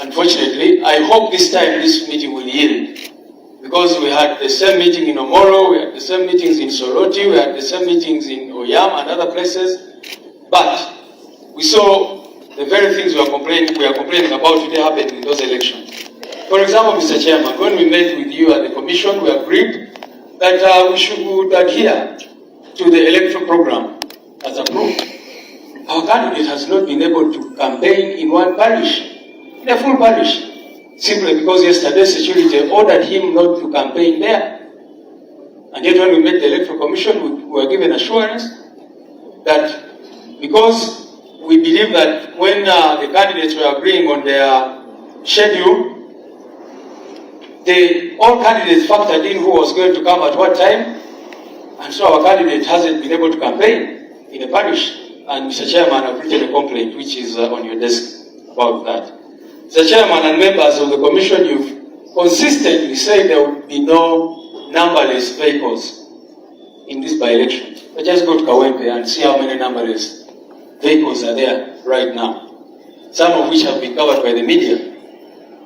Unfortunately, I hope this time this meeting will yield. Because we had the same meeting in Omoro, we had the same meetings in Soroti, we had the same meetings in Oyam and other places. But we saw the very things we are complaining about today happened in those elections. For example, Mr. Chairman, when we met with you at the Commission, we agreed that we should adhere to the electoral program as approved. Our candidate has not been able to campaign in one parish, in a full parish, simply because yesterday security ordered him not to campaign there. And yet when we met the Electoral Commission, we were given assurance that because we believe that when the candidates were agreeing on their schedule, all candidates factored in who was going to come at what time, and so our candidate hasn't been able to campaign in a parish. And Mr. Chairman, I've written a complaint which is on your desk about that. Mr. Chairman and members of the Commission, you've consistently said there will be no numberless vehicles in this by-election. But just go to Kawempe and see how many numberless vehicles are there right now, some of which have been covered by the media.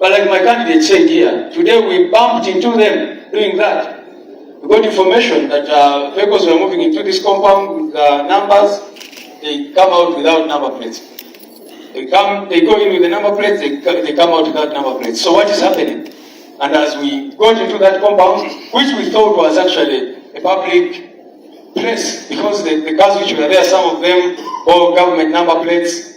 But like my candidate said here, today we bumped into them doing that. We got information that vehicles were moving into this compound with numbers. They come out without number plates. They go in with the number plates, they come out without number plates. So what is happening? And as we got into that compound, which we thought was actually a public place, because the cars which were there, some of them bore government number plates,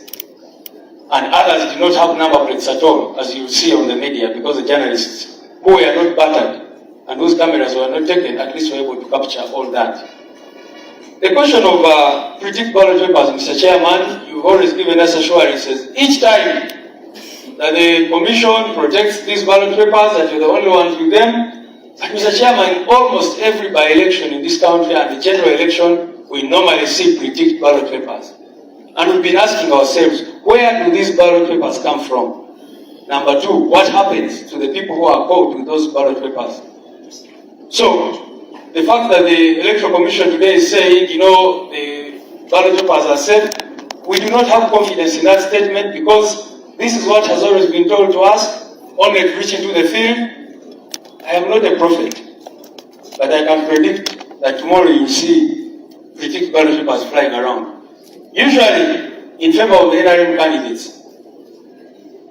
and others did not have number plates at all, as you see on the media, because the journalists who were not battered and whose cameras were not taken, at least were able to capture all that. The question of predict ballot papers, Mr. Chairman, you've always given us assurances each time that the Commission protects these ballot papers, that you're the only ones with them. But Mr. Chairman, almost every by-election in this country and the general election, we normally see predict ballot papers. And we've been asking ourselves, where do these ballot papers come from? Number two, what happens to the people who are caught with those ballot papers? So, the fact that the Electoral Commission today is saying, the ballot papers are safe, we do not have confidence in that statement, because this is what has always been told to us, only to reach into the field. I am not a prophet, but I can predict that tomorrow you see predict ballot papers flying around. Usually in favor of the NRM candidates.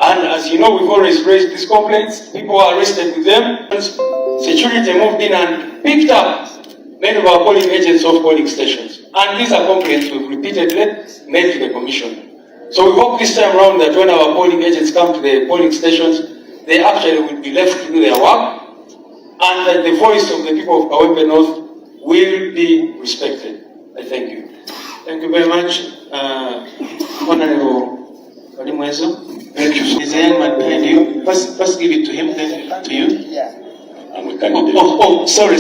And as you know, we've always raised these complaints. People are arrested with them. Security moved in and picked up many of our polling agents off polling stations. And these are complaints we've repeatedly made to the Commission. So we hope this time around that when our polling agents come to the polling stations, they actually will be left to do their work, and that the voice of the people of Kawempe North will be respected. I thank you. Thank you very much, Honorable Odimwezo. Thank you. There's a young man behind you. First give it to him, then to you. Yeah. I'm a candidate. Sorry.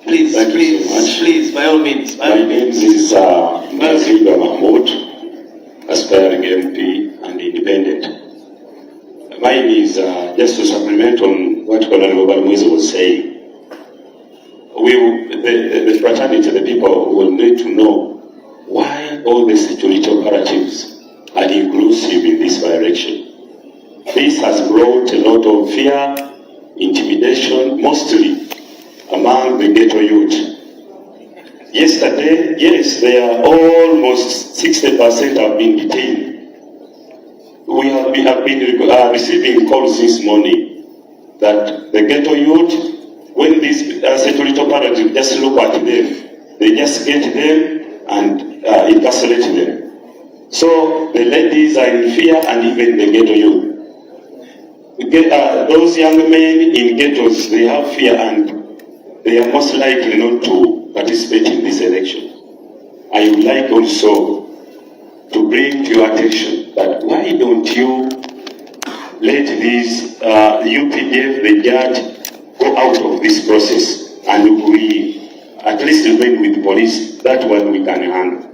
Please, please, by all means. My name is Mazilba Mahmoud, aspiring MP and independent. Mine is just to supplement on what Honorable Balmuizo was saying. The fraternity, the people will need to know why all the security operatives are inclusive in this direction. This has brought a lot of fear, intimidation, mostly among the ghetto youth. Yesterday, yes, they are almost 60% have been detained. We have been receiving calls this morning that the ghetto youth, when these security operatives just look at them, they just get them and incarcerate them. So the ladies are in fear, and even the ghetto youth. Those young men in ghettos, they have fear, and they are most likely not to participate in this election. I would like also to bring to your attention that why don't you let these UPDF, the judge, go out of this process, and we at least remain with the police. That one we can handle.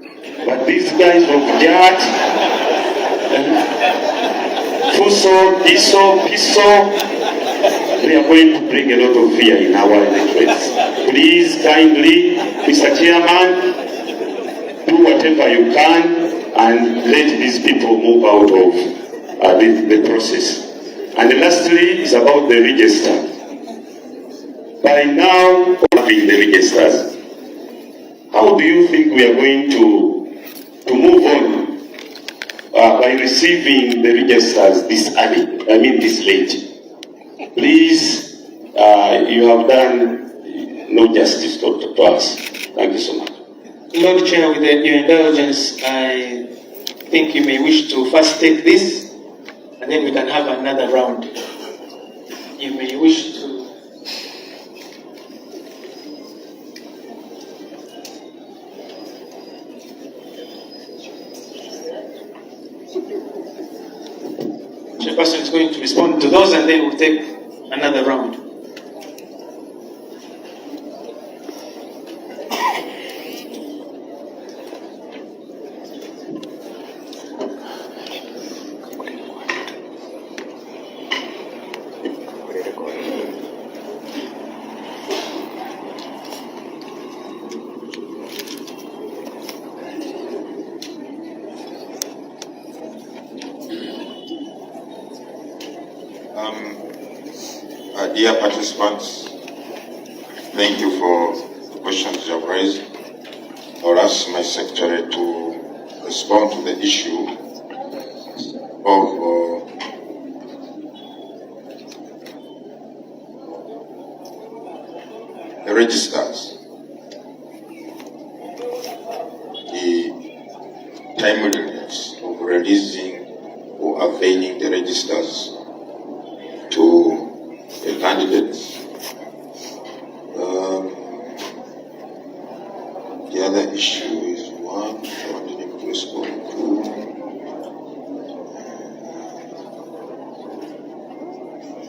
But these guys of judge, Fuso, Iso, Piso, we are going to bring a lot of fear in our electorates. Please kindly, Mr. Chairman, do whatever you can and let these people move out of the process. And lastly, is about the register. By now, having the registers, how do you think we are going to move on by receiving the registers this early, this late? Please, you have done no justice to us. Thank you so much. Lord Chair, with your indulgence, I think you may wish to first take this, and then we can have another round. You may wish to. The person is going to respond to those, and then we'll take another round. Dear participants, thank you for the questions you have raised. I'll ask my secretary to respond to the issue of the registers, the timeliness of releasing or availing the registers to the candidates. The other issue is one I wanted him to respond to.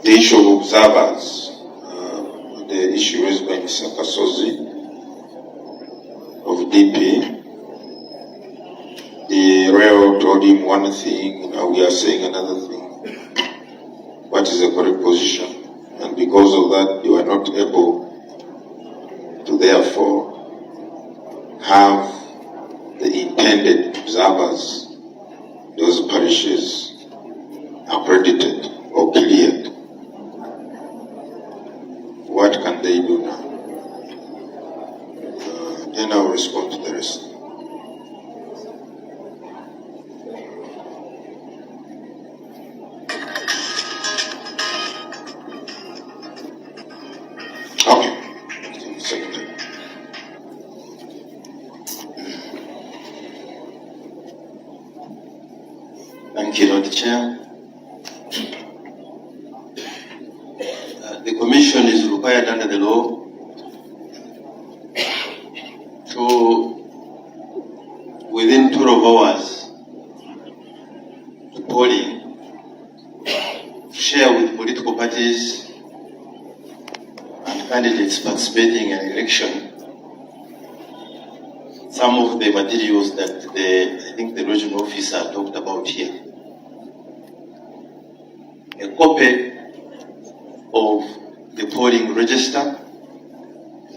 The issue of observers, the issue raised by Mr. Kasozi of DP. The rail told him one thing, now we are saying another thing. What is the correct position? And because of that, you are not able to therefore have the intended observers, those parishes, accredited or cleared. What can they do now? Then I will respond to the rest. Thank you, Lord Chair. The Commission is required under the law to, within 12 hours, to polling, share with political parties and candidates participating in an election some of the materials that I think the regional officer talked about here. A copy of the polling register.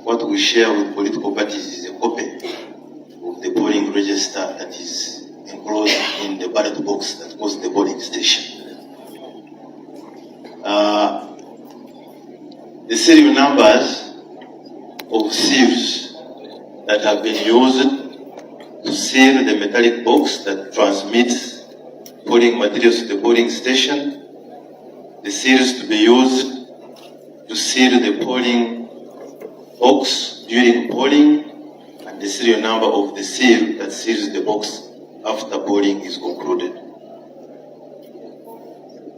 What we share with political parties is a copy of the polling register that is enclosed in the ballot box that goes to the polling station. The serial numbers of sieves that have been used to seal the metallic box that transmits polling materials to the polling station, the seals to be used to seal the polling box during polling, and the serial number of the seal that seals the box after polling is concluded.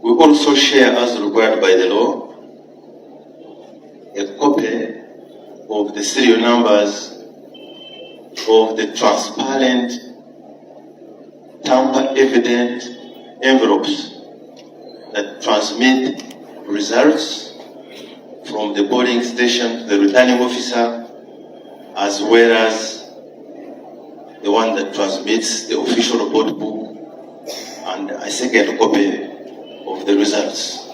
We also share, as required by the law, a copy of the serial numbers of the transparent, tamper-evident envelopes that transmit results from the polling station to the returning officer, as well as the one that transmits the official report book and a second copy of the results.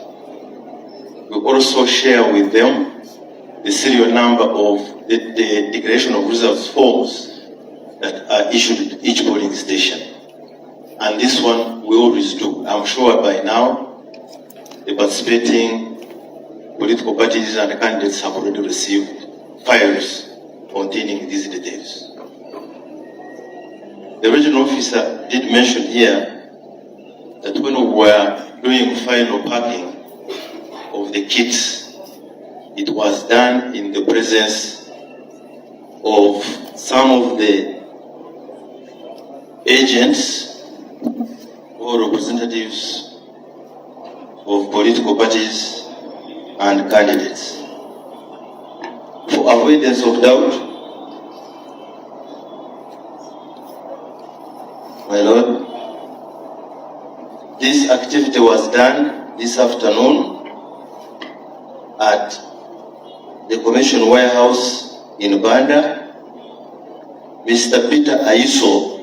We also share with them the serial number of the declaration of results forms that are issued at each polling station. And this one we always do. I'm sure by now the participating political parties and candidates have already received files containing these details. The regional officer did mention here that when we were doing final packing of the kits, it was done in the presence of some of the agents or representatives of political parties and candidates. For avoidance of doubt, my Lord, this activity was done this afternoon at the Commission Warehouse in Banda. Mr. Peter Aiso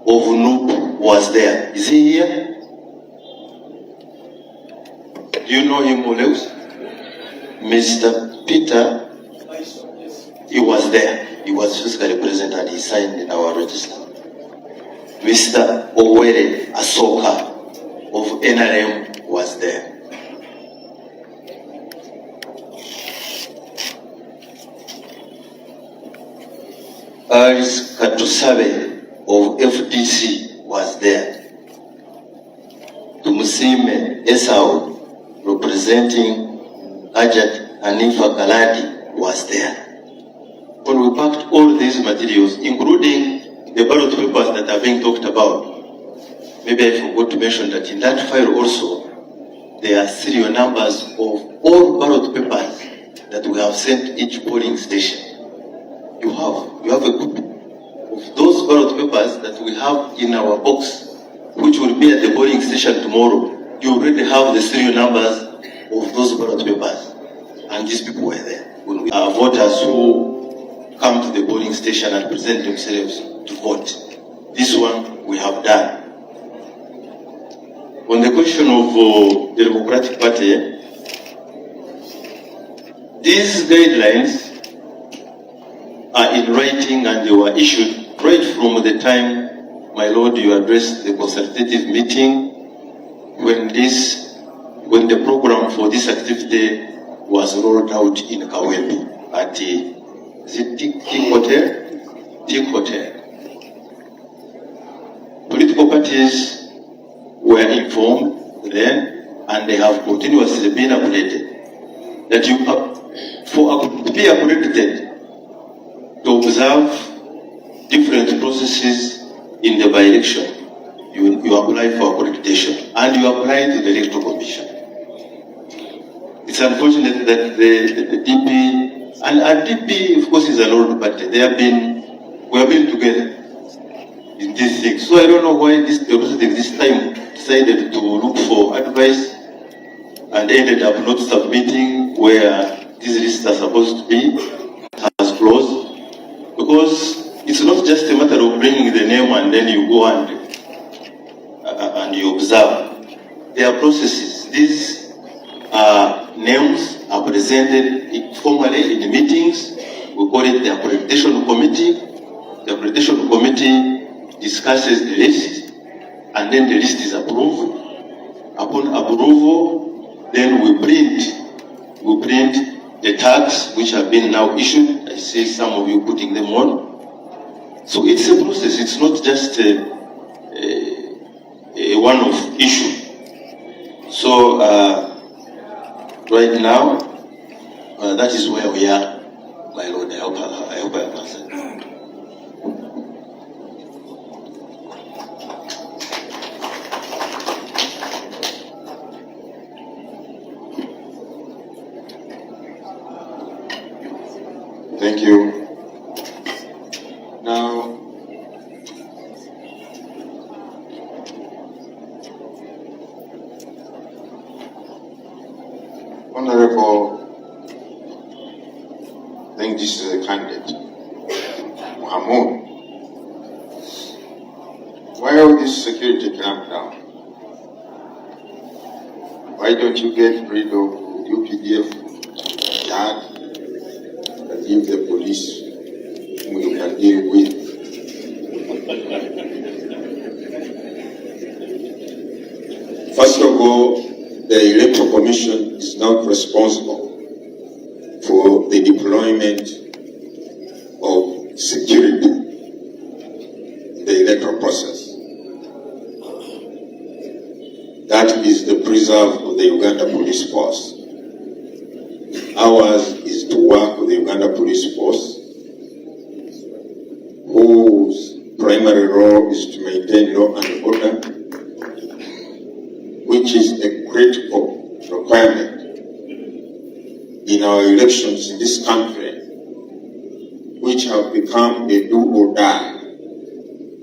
of NUP was there. Is he here? Do you know him, Oleus? Mr. Peter, he was there. He was physically present and he signed in our register. Mr. Owere Asoka of NRM was there. Aris Katusabe of FDC was there. Tumusime Esau, representing Ajat Hanifa Kaladi, was there. When we packed all these materials, including the ballot papers that are being talked about, maybe I forgot to mention that in that file also, there are serial numbers of all ballot papers that we have sent each polling station. You have a group of those ballot papers that we have in our box, which will be at the polling station tomorrow. You already have the serial numbers of those ballot papers, and these people were there. When we are voters who come to the polling station and present themselves to vote, this one we have done. On the question of the Democratic Party, these guidelines are in writing and they were issued right from the time, my Lord, you addressed the consultative meeting when the program for this activity was rolled out in Kawempe at the Tick Hotel. Political parties were informed then, and they have continuously been updated that you have, to be accredited, to observe different processes in the by-election, you apply for accreditation and you apply to the Electoral Commission. It's unfortunate that the DP, and DP of course is an old party, we have been together in this thing. So I don't know why the representative this time decided to look for advice and ended up not submitting where these lists are supposed to be, has closed. Because it's not just a matter of bringing the name and then you go and you observe. There are processes. These names are presented formally in the meetings. We call it the accreditation committee. The accreditation committee discusses the list and then the list is approved. Upon approval, then we print the tags which have been now issued. I see some of you putting them on. So it's a process. It's not just a one-off issue. So right now, that is where we are, my Lord. I hope I have answered. Thank you. Now, Honorable, I think this is a candidate, Mohamud. Why all this security clampdown? Why don't you get rid of UPDF, JAD, and leave the police whom you can deal with. First of all, the Electoral Commission is not responsible for the deployment of security in the electoral process. That is the preserve of the Uganda Police Force. Ours is to work with the Uganda Police Force, whose primary role is to maintain law and order, which is a critical requirement in our elections in this country, which have become a do or die,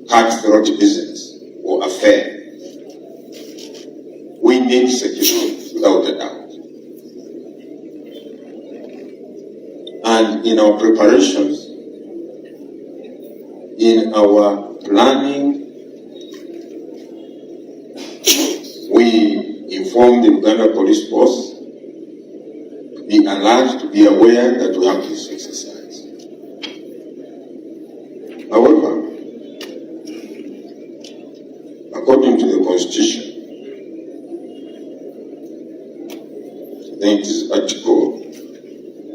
cutthroat business or affair. We need security without a doubt. And in our preparations, in our planning, we inform the Uganda Police Force to be alert, to be aware that we have this exercise. However, according to the Constitution, I think it is Article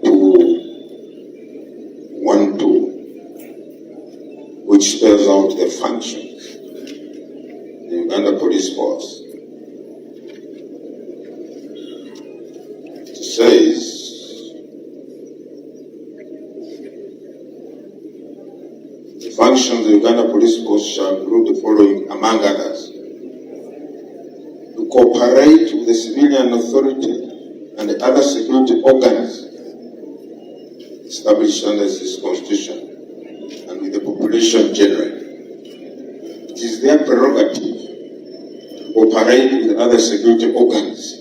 212, which spells out the functions of the Uganda Police Force. It says, the functions of the Uganda Police Force shall include the following, among others: to cooperate with the civilian authority and the other security organs established under this Constitution and with the population generally. It is their prerogative to cooperate with other security organs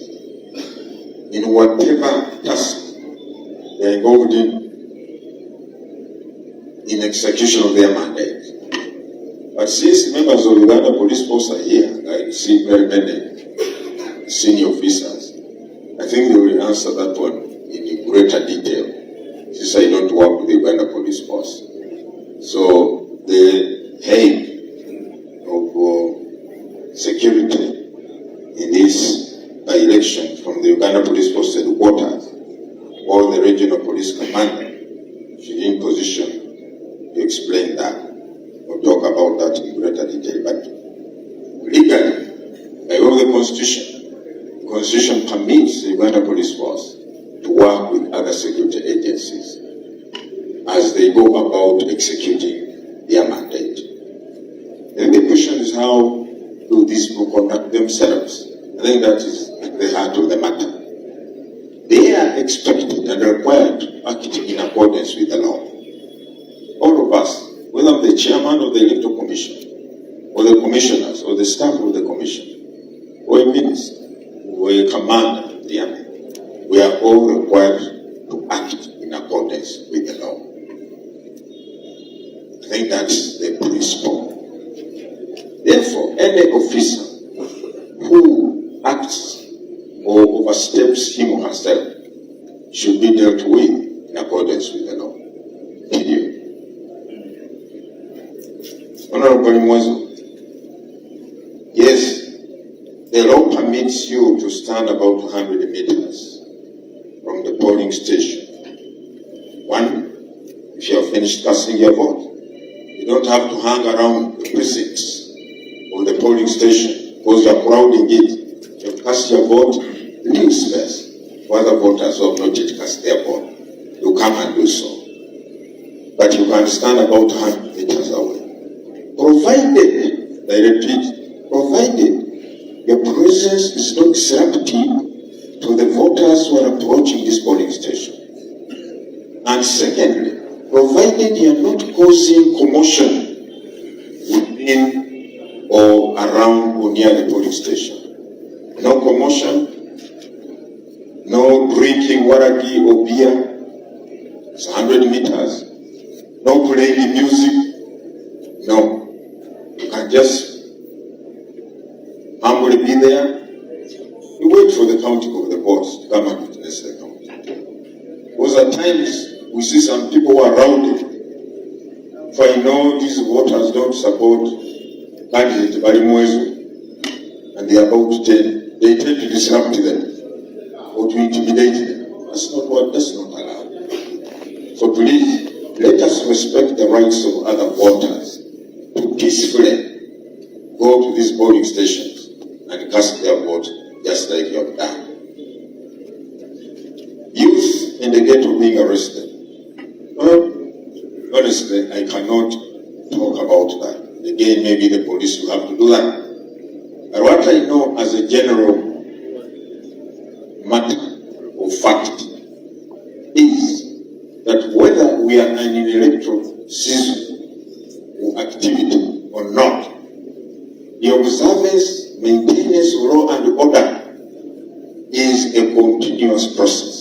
in whatever task they are involved in execution of their mandate. But since members of Uganda Police Force are here, I see very many senior officers, I think they will answer that one in greater detail, since I don't work with the Uganda Police Force. So the head of security in this election from the Uganda Police Force headquarters or the regional police commander should be in position to explain that or talk about that in greater detail. But legally, by all the Constitution permits the Uganda Police Force to work with other security agencies as they go about executing their mandate. Then the question is, how do these people conduct themselves? I think that is the heart of the matter. They are expected and required to act in accordance with the law. All of us, whether the chairman of the Electoral Commission, or the commissioners, or the staff of the commission, or a minister, or a commander of the army, we are all required to act in accordance with the law. I think that's the principle. Therefore, any officer who acts or oversteps him or herself should be dealt with in accordance with the law. Period. Honorable Mwazo, yes, the law permits you to stand about 100 meters from the polling station. One, if you have finished casting your vote, you don't have to hang around the precincts of the polling station because you are crowding it. You have cast your vote, leave space for other voters who have not yet cast their vote. You come and do so. But you can stand about 100 meters away. Provided, I repeat, provided your presence is not disruptive to the voters who are approaching this polling station. And secondly, provided you are not causing commotion within or around or near the polling station. No commotion, no drinking waragi or beer. It's 100 meters. No playing music. No. You can just humbly be there. You wait for the counting of the votes to come and witness times we see some people who are rowdy. If I know these voters don't support candidate Balimwezu and they are about to turn, they tend to disrupt them or to intimidate them. That's not allowed. So please, let us respect the rights of other voters to peacefully go to these polling stations and cast their vote just like you have done. Youth in the ghetto being arrested. Well, honestly, I cannot talk about that. Again, maybe the police will have to do that. But what I know as a general matter of fact is that whether we are in an electoral season or activity or not, the observance, maintenance of law and order is a continuous process.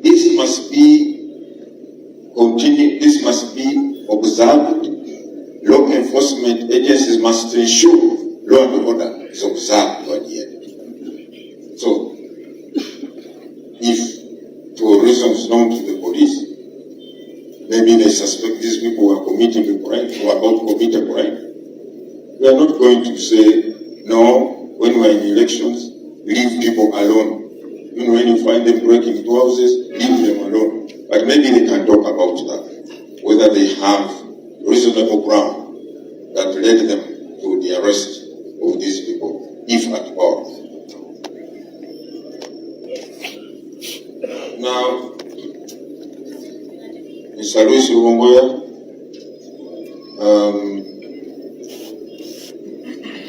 This must be observed. Law enforcement agencies must ensure law and order is observed by the end. So, if for reasons known to the police, maybe they suspect these people who are committing a crime, who are about to commit a crime, we are not going to say, no, when we are in elections, leave people alone. Even when you find them breaking into houses, leave them alone. But maybe they can talk about that, whether they have reasonable ground that led them to the arrest of these people, if at all. Now, Mr. Luis Ubongoya,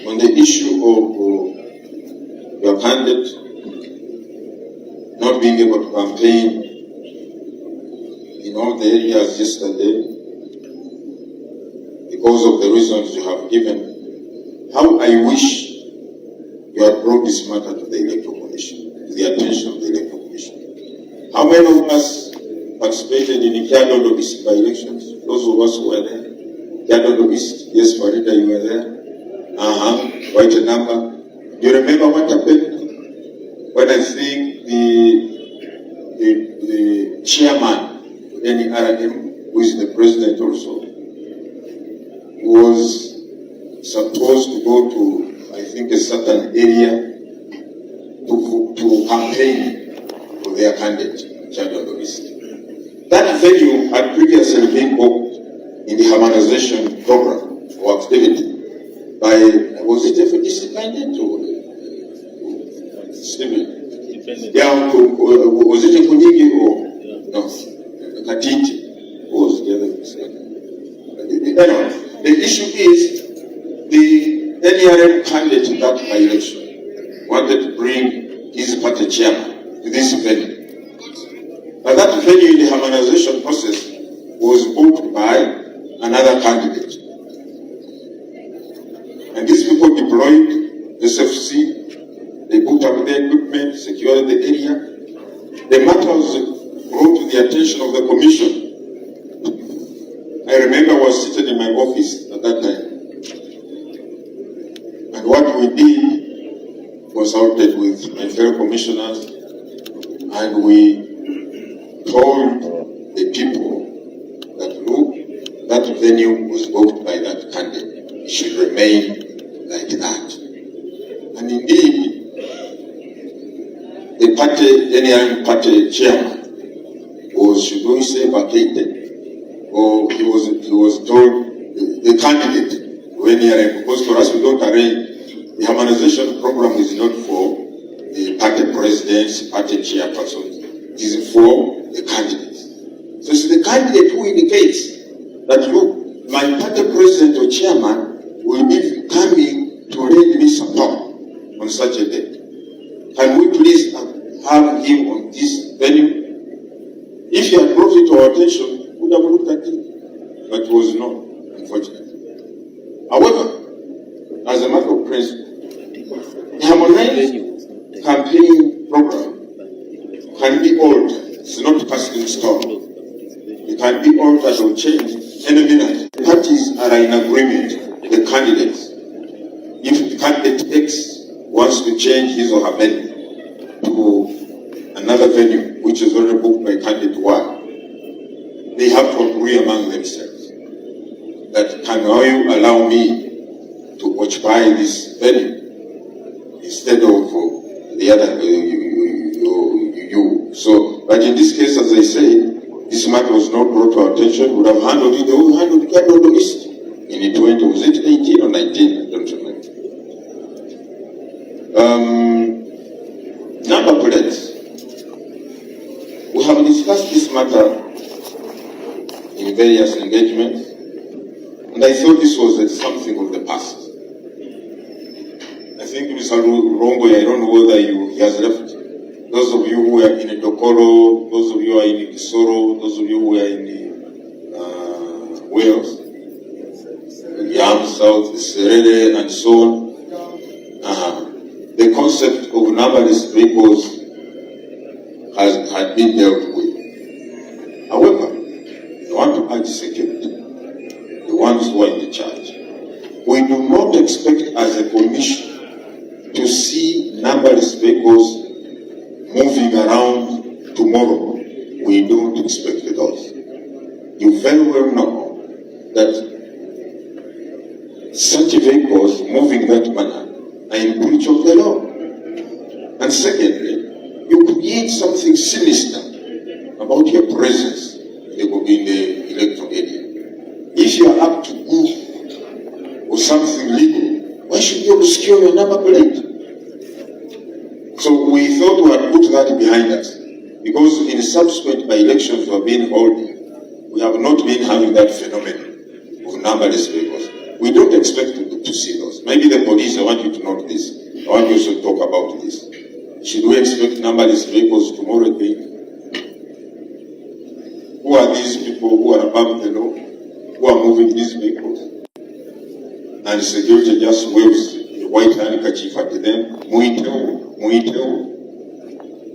on the issue of your candidate not being able to campaign in all the areas yesterday because of the reasons you have given, how I wish you had brought this matter to the Electoral Commission, to the attention of the Electoral Commission. How many of us participated in the Kyadondo East by-elections? Those of us who were there. Kyadondo East, yes, Farida, you were there. Quite a number. Do you remember what happened? When I think the chairman of NRM, who is the president also, was supposed to go to, I think, a certain area to campaign for their candidate, Kyadondo East. That venue had previously been booked in the harmonization program or activity by, was it FDC candidate or Stephen? Yeah, was it Kunyigi or no? Katiti. Who was the other person? Anyway, the issue is the NRM candidate in that by-election wanted to bring his party chairman to this venue. But that venue in the harmonization process was booked by another candidate. And these people deployed SFC, they put up their equipment, secured the area. The matter was brought to the attention of the commission. I remember I was seated in my office at that time. And what we did, consulted with my fellow commissioners, and we told the people that, look, that venue was booked by that candidate. It should remain like that. And indeed, the party, NRM party chairman was, should we say, vacated, or he was told, the candidate of NRM, because for us we don't arrange, the harmonization program is not for the party presidents, party chairpersons, it is for the candidates. So it's the candidate who indicates that, look, my party president or chairman will be coming to lend me support on such a day. Can we please have him on this venue? If he had brought it to our attention, we would have looked at it. But it was not, unfortunately. However, as a matter of principle, the harmonized campaign program can be altered. It's not cast in stone. It can be altered or changed any minute. Parties are in agreement, the candidates. If the candidate X wants to change his or her venue to another venue, which which is already booked by candidate 1, they have to agree among themselves that can you allow me to occupy this venue instead of the other you. So, but in this case, as I say, this matter was not brought to our attention. We would have handled it. We handled the East in 20. Was it 18 or 19? I don't remember. Number plates. We have discussed this matter in various engagements, and I thought this was something of the past. I think Mr. Rongo, I don't know whether he has left. Those of you who are in Electoral, those of you who are in Kisoro, those of you who are in Wales, Yam, South, Serere, and so on. The concept of numberless vehicles had been dealt with. However, I want to urge security, the ones who are in the charge. We do not expect as a commission to see numberless vehicles moving around tomorrow. We don't expect those. You very well know that such vehicles moving that manner are in breach of the law. And secondly, you create something sinister about your presence in the electoral area. If you are up to go or something legal, why should you obscure your number plate? So we thought we had put that behind us, because in subsequent by-elections we have been holding, we have not been having that phenomenon of numberless vehicles. We don't expect to see those. Maybe the police, I want you to note this. I want you to talk about this. Should we expect numberless vehicles tomorrow again? Who are these people who are above the law, who are moving these vehicles? And security just waves the white handkerchief at them. Muito.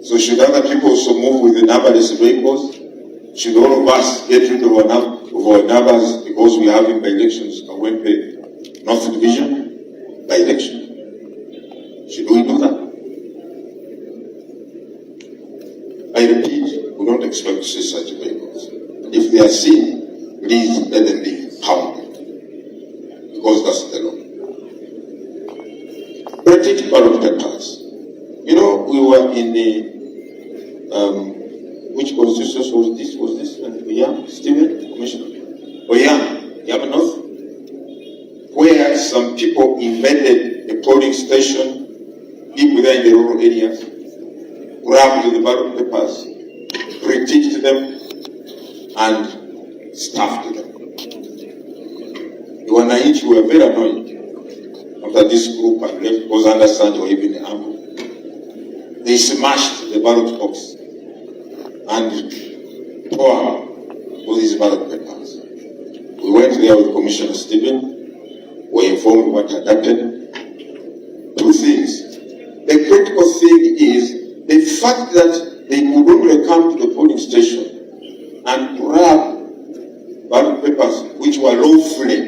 So should other people also move with the numberless vehicles? Should all of us get rid of our numbers because we are having by-elections in Kawempe North Division? By-election? Should we do that? I repeat, we don't expect to see such vehicles. If they are seen, please let them be pounded, because that's the law. Protect ballot papers. You know, we were in the which constituency was this? Was this Oyam, Stephen, Commissioner? Oyam North, where some people invaded the polling station, people there in the rural areas, grabbed the ballot papers, critiqued them, and stuffed them. The Wananchi were very annoyed after this group had left, because I understand they were even armed. They smashed the ballot box and tore all these ballot papers. We went there with Commissioner Stephen. We informed what had happened. Two things. The critical thing is the fact that they could only come to the polling station and grab ballot papers which were lawfully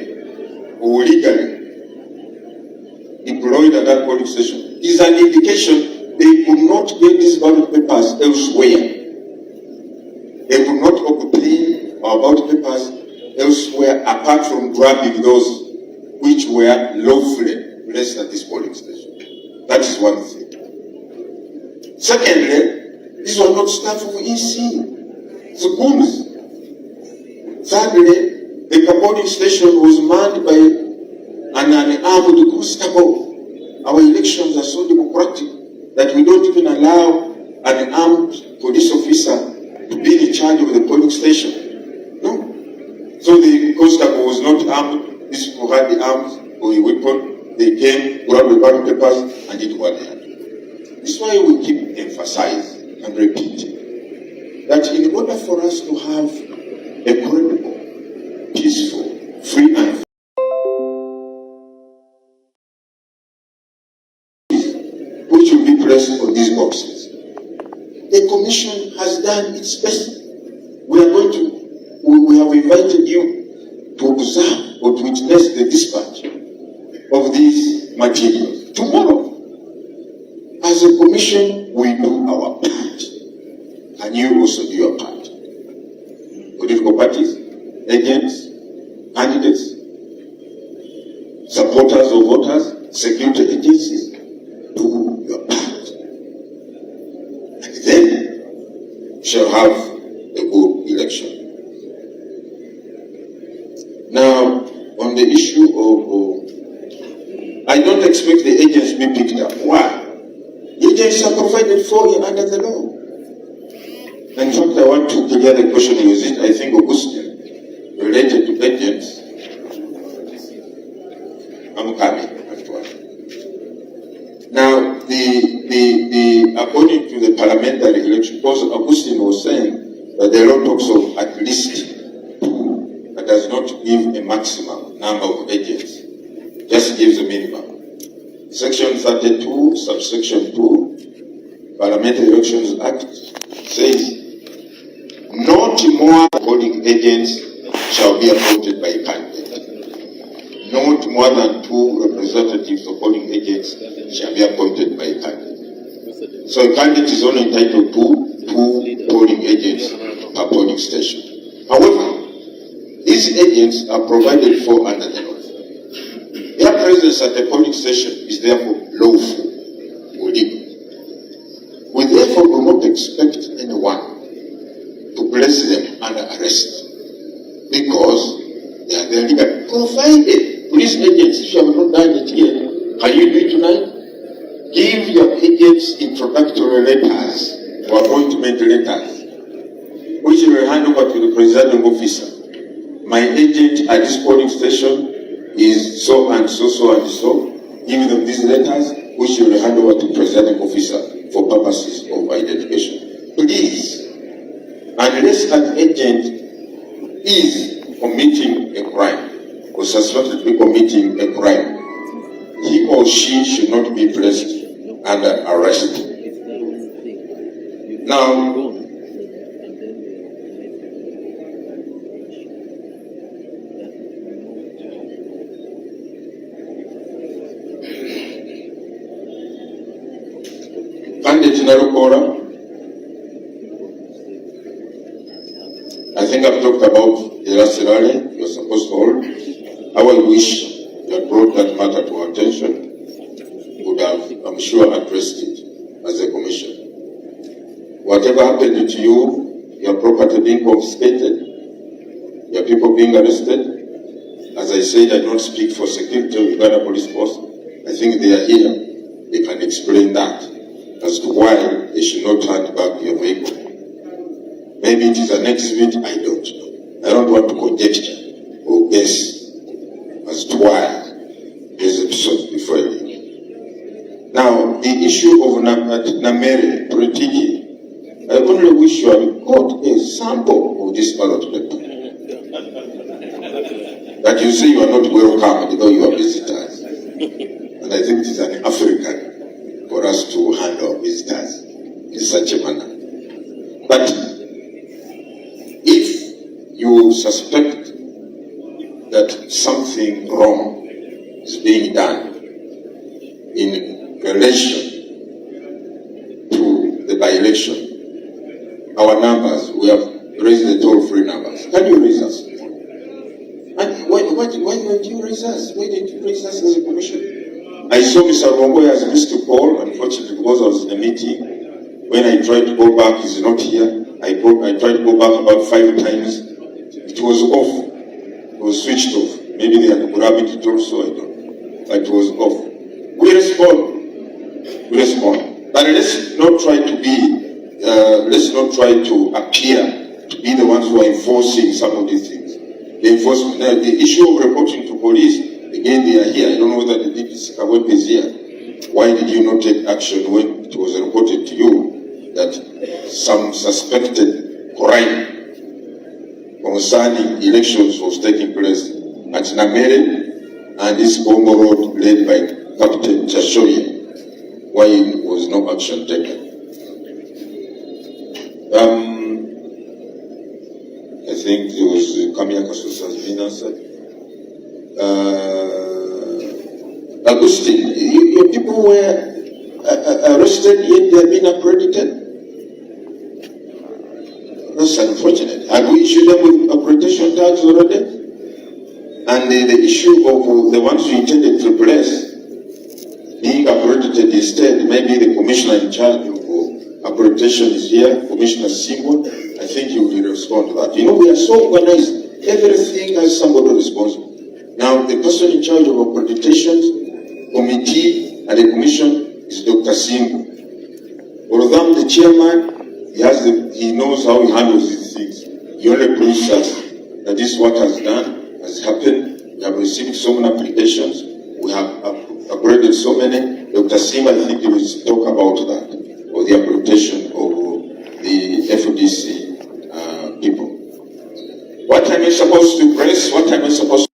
or legally deployed at that polling station is an indication they could not get these ballot papers elsewhere. They could not obtain our ballot papers elsewhere apart from grabbing those which were lawfully placed at this polling station. That is one thing. Secondly, these were not staff of EC. So goons. Thirdly, the polling station was manned by an armed constable. Our elections are so democratic that we don't even allow an armed police officer to be in charge of the polling station. No. So the constable was not armed. These people had the arms or a weapon. They came, grabbed the ballot papers, and did what they had. This is why we keep emphasizing and repeating that in order for us to have a credible, peaceful, free and which will be placed on these boxes, the Commission has done its best. We have invited you to observe or to witness the dispatch of these materials. Tomorrow, as a Commission, we do our part. I can you also do your part? Political parties, agents, candidates, supporters or voters, security agencies, do your part. And then we shall have a good election. Now, on the issue of, I don't expect the agents to be picked up. Why? Agents are provided for under the law. In fact, I want to clear the question with it. I think Augustine, related to agents, I'm coming afterwards. Now, according to the parliamentary election, because Augustine was saying that the law talks of at least two, but does not give a maximum number of agents, just gives a minimum. Section 32, subsection 2, Parliamentary Elections Act says, not more polling agents shall be appointed by a candidate. Not more than 2 representatives of polling agents shall be appointed by a candidate. So a candidate is only entitled to 2 polling agents per polling station. However, these agents are provided for under the law. Their presence at the polling station is therefore lawful or legal. We therefore do not expect anyone to place them under arrest because they are there legal. Provided police agents, if you have not done it yet, can you do it tonight? Give your agents introductory letters or appointment letters, which you will hand over to the presiding officer. My agent at this polling station is so and so, so and so. Give them these letters, which you will hand over to the presiding officer for purposes of identification. Please, unless an agent is committing a crime or suspected to be committing a crime, he or she should not be placed under arrest. Now, candidate Narukora, I think I've talked about the last rally you're supposed to hold. How I wish you had brought that matter to our attention. Would have, I'm sure, addressed it as a commission. Whatever happened to you, your property being confiscated, your people being arrested. As I said, I don't speak for security of Uganda Police Force. I think they are here. They can explain that as to why they should not hand back your vehicle. Maybe it is an exhibit, I don't know. I don't want to conjecture or guess as to why this episode before you. Now, the issue of Namere, Pritiki, I only wish you had got a sample of this ballot paper. That you say you are not welcome because you are visitors. And I think it is an African for us to handle visitors in such a manner. But if you suspect that something wrong is being done in relation to the by-election, our numbers, we have raised the toll-free numbers. Can you raise us? And why don't you raise us? Why didn't you raise us as a commission? I saw Mr. Romboy has missed a call, unfortunately, because I was in a meeting. When I tried to go back, he's not here. I tried to go back about 5 times. It was off. It was switched off. Maybe they had grabbed it also, I don't know. But it was off. We respond. But let's not try to appear to be the ones who are enforcing some of these things. The enforcement, the issue of reporting to police, again, they are here. I don't know whether the DPC Kawempe is here. Why did you not take action when it was reported to you that some suspected crime concerning elections was taking place at Namere and this Bongo Road led by Captain Chashoya? Why was no action taken? I think there was Kamia Kasus has been answered. Augustine, your people were arrested yet they have been accredited? most unfortunate. Had we issued them with accreditation tags already? And the issue of the ones we intended to replace being accredited instead, maybe the commissioner in charge of accreditation is here, Commissioner Simon. I think he will respond to that. You know, we are so organized. Everything has somebody responsible. Now, the person in charge of accreditation committee and the commission is Dr. Simon. Although I'm the chairman, he knows how he handles these things. He only briefs us that this is what has happened. We have received so many applications. We have upgraded so many. Dr. Simon, I think he will talk about that, or the accreditation of the FDC people. What am I supposed to press? What am I supposed to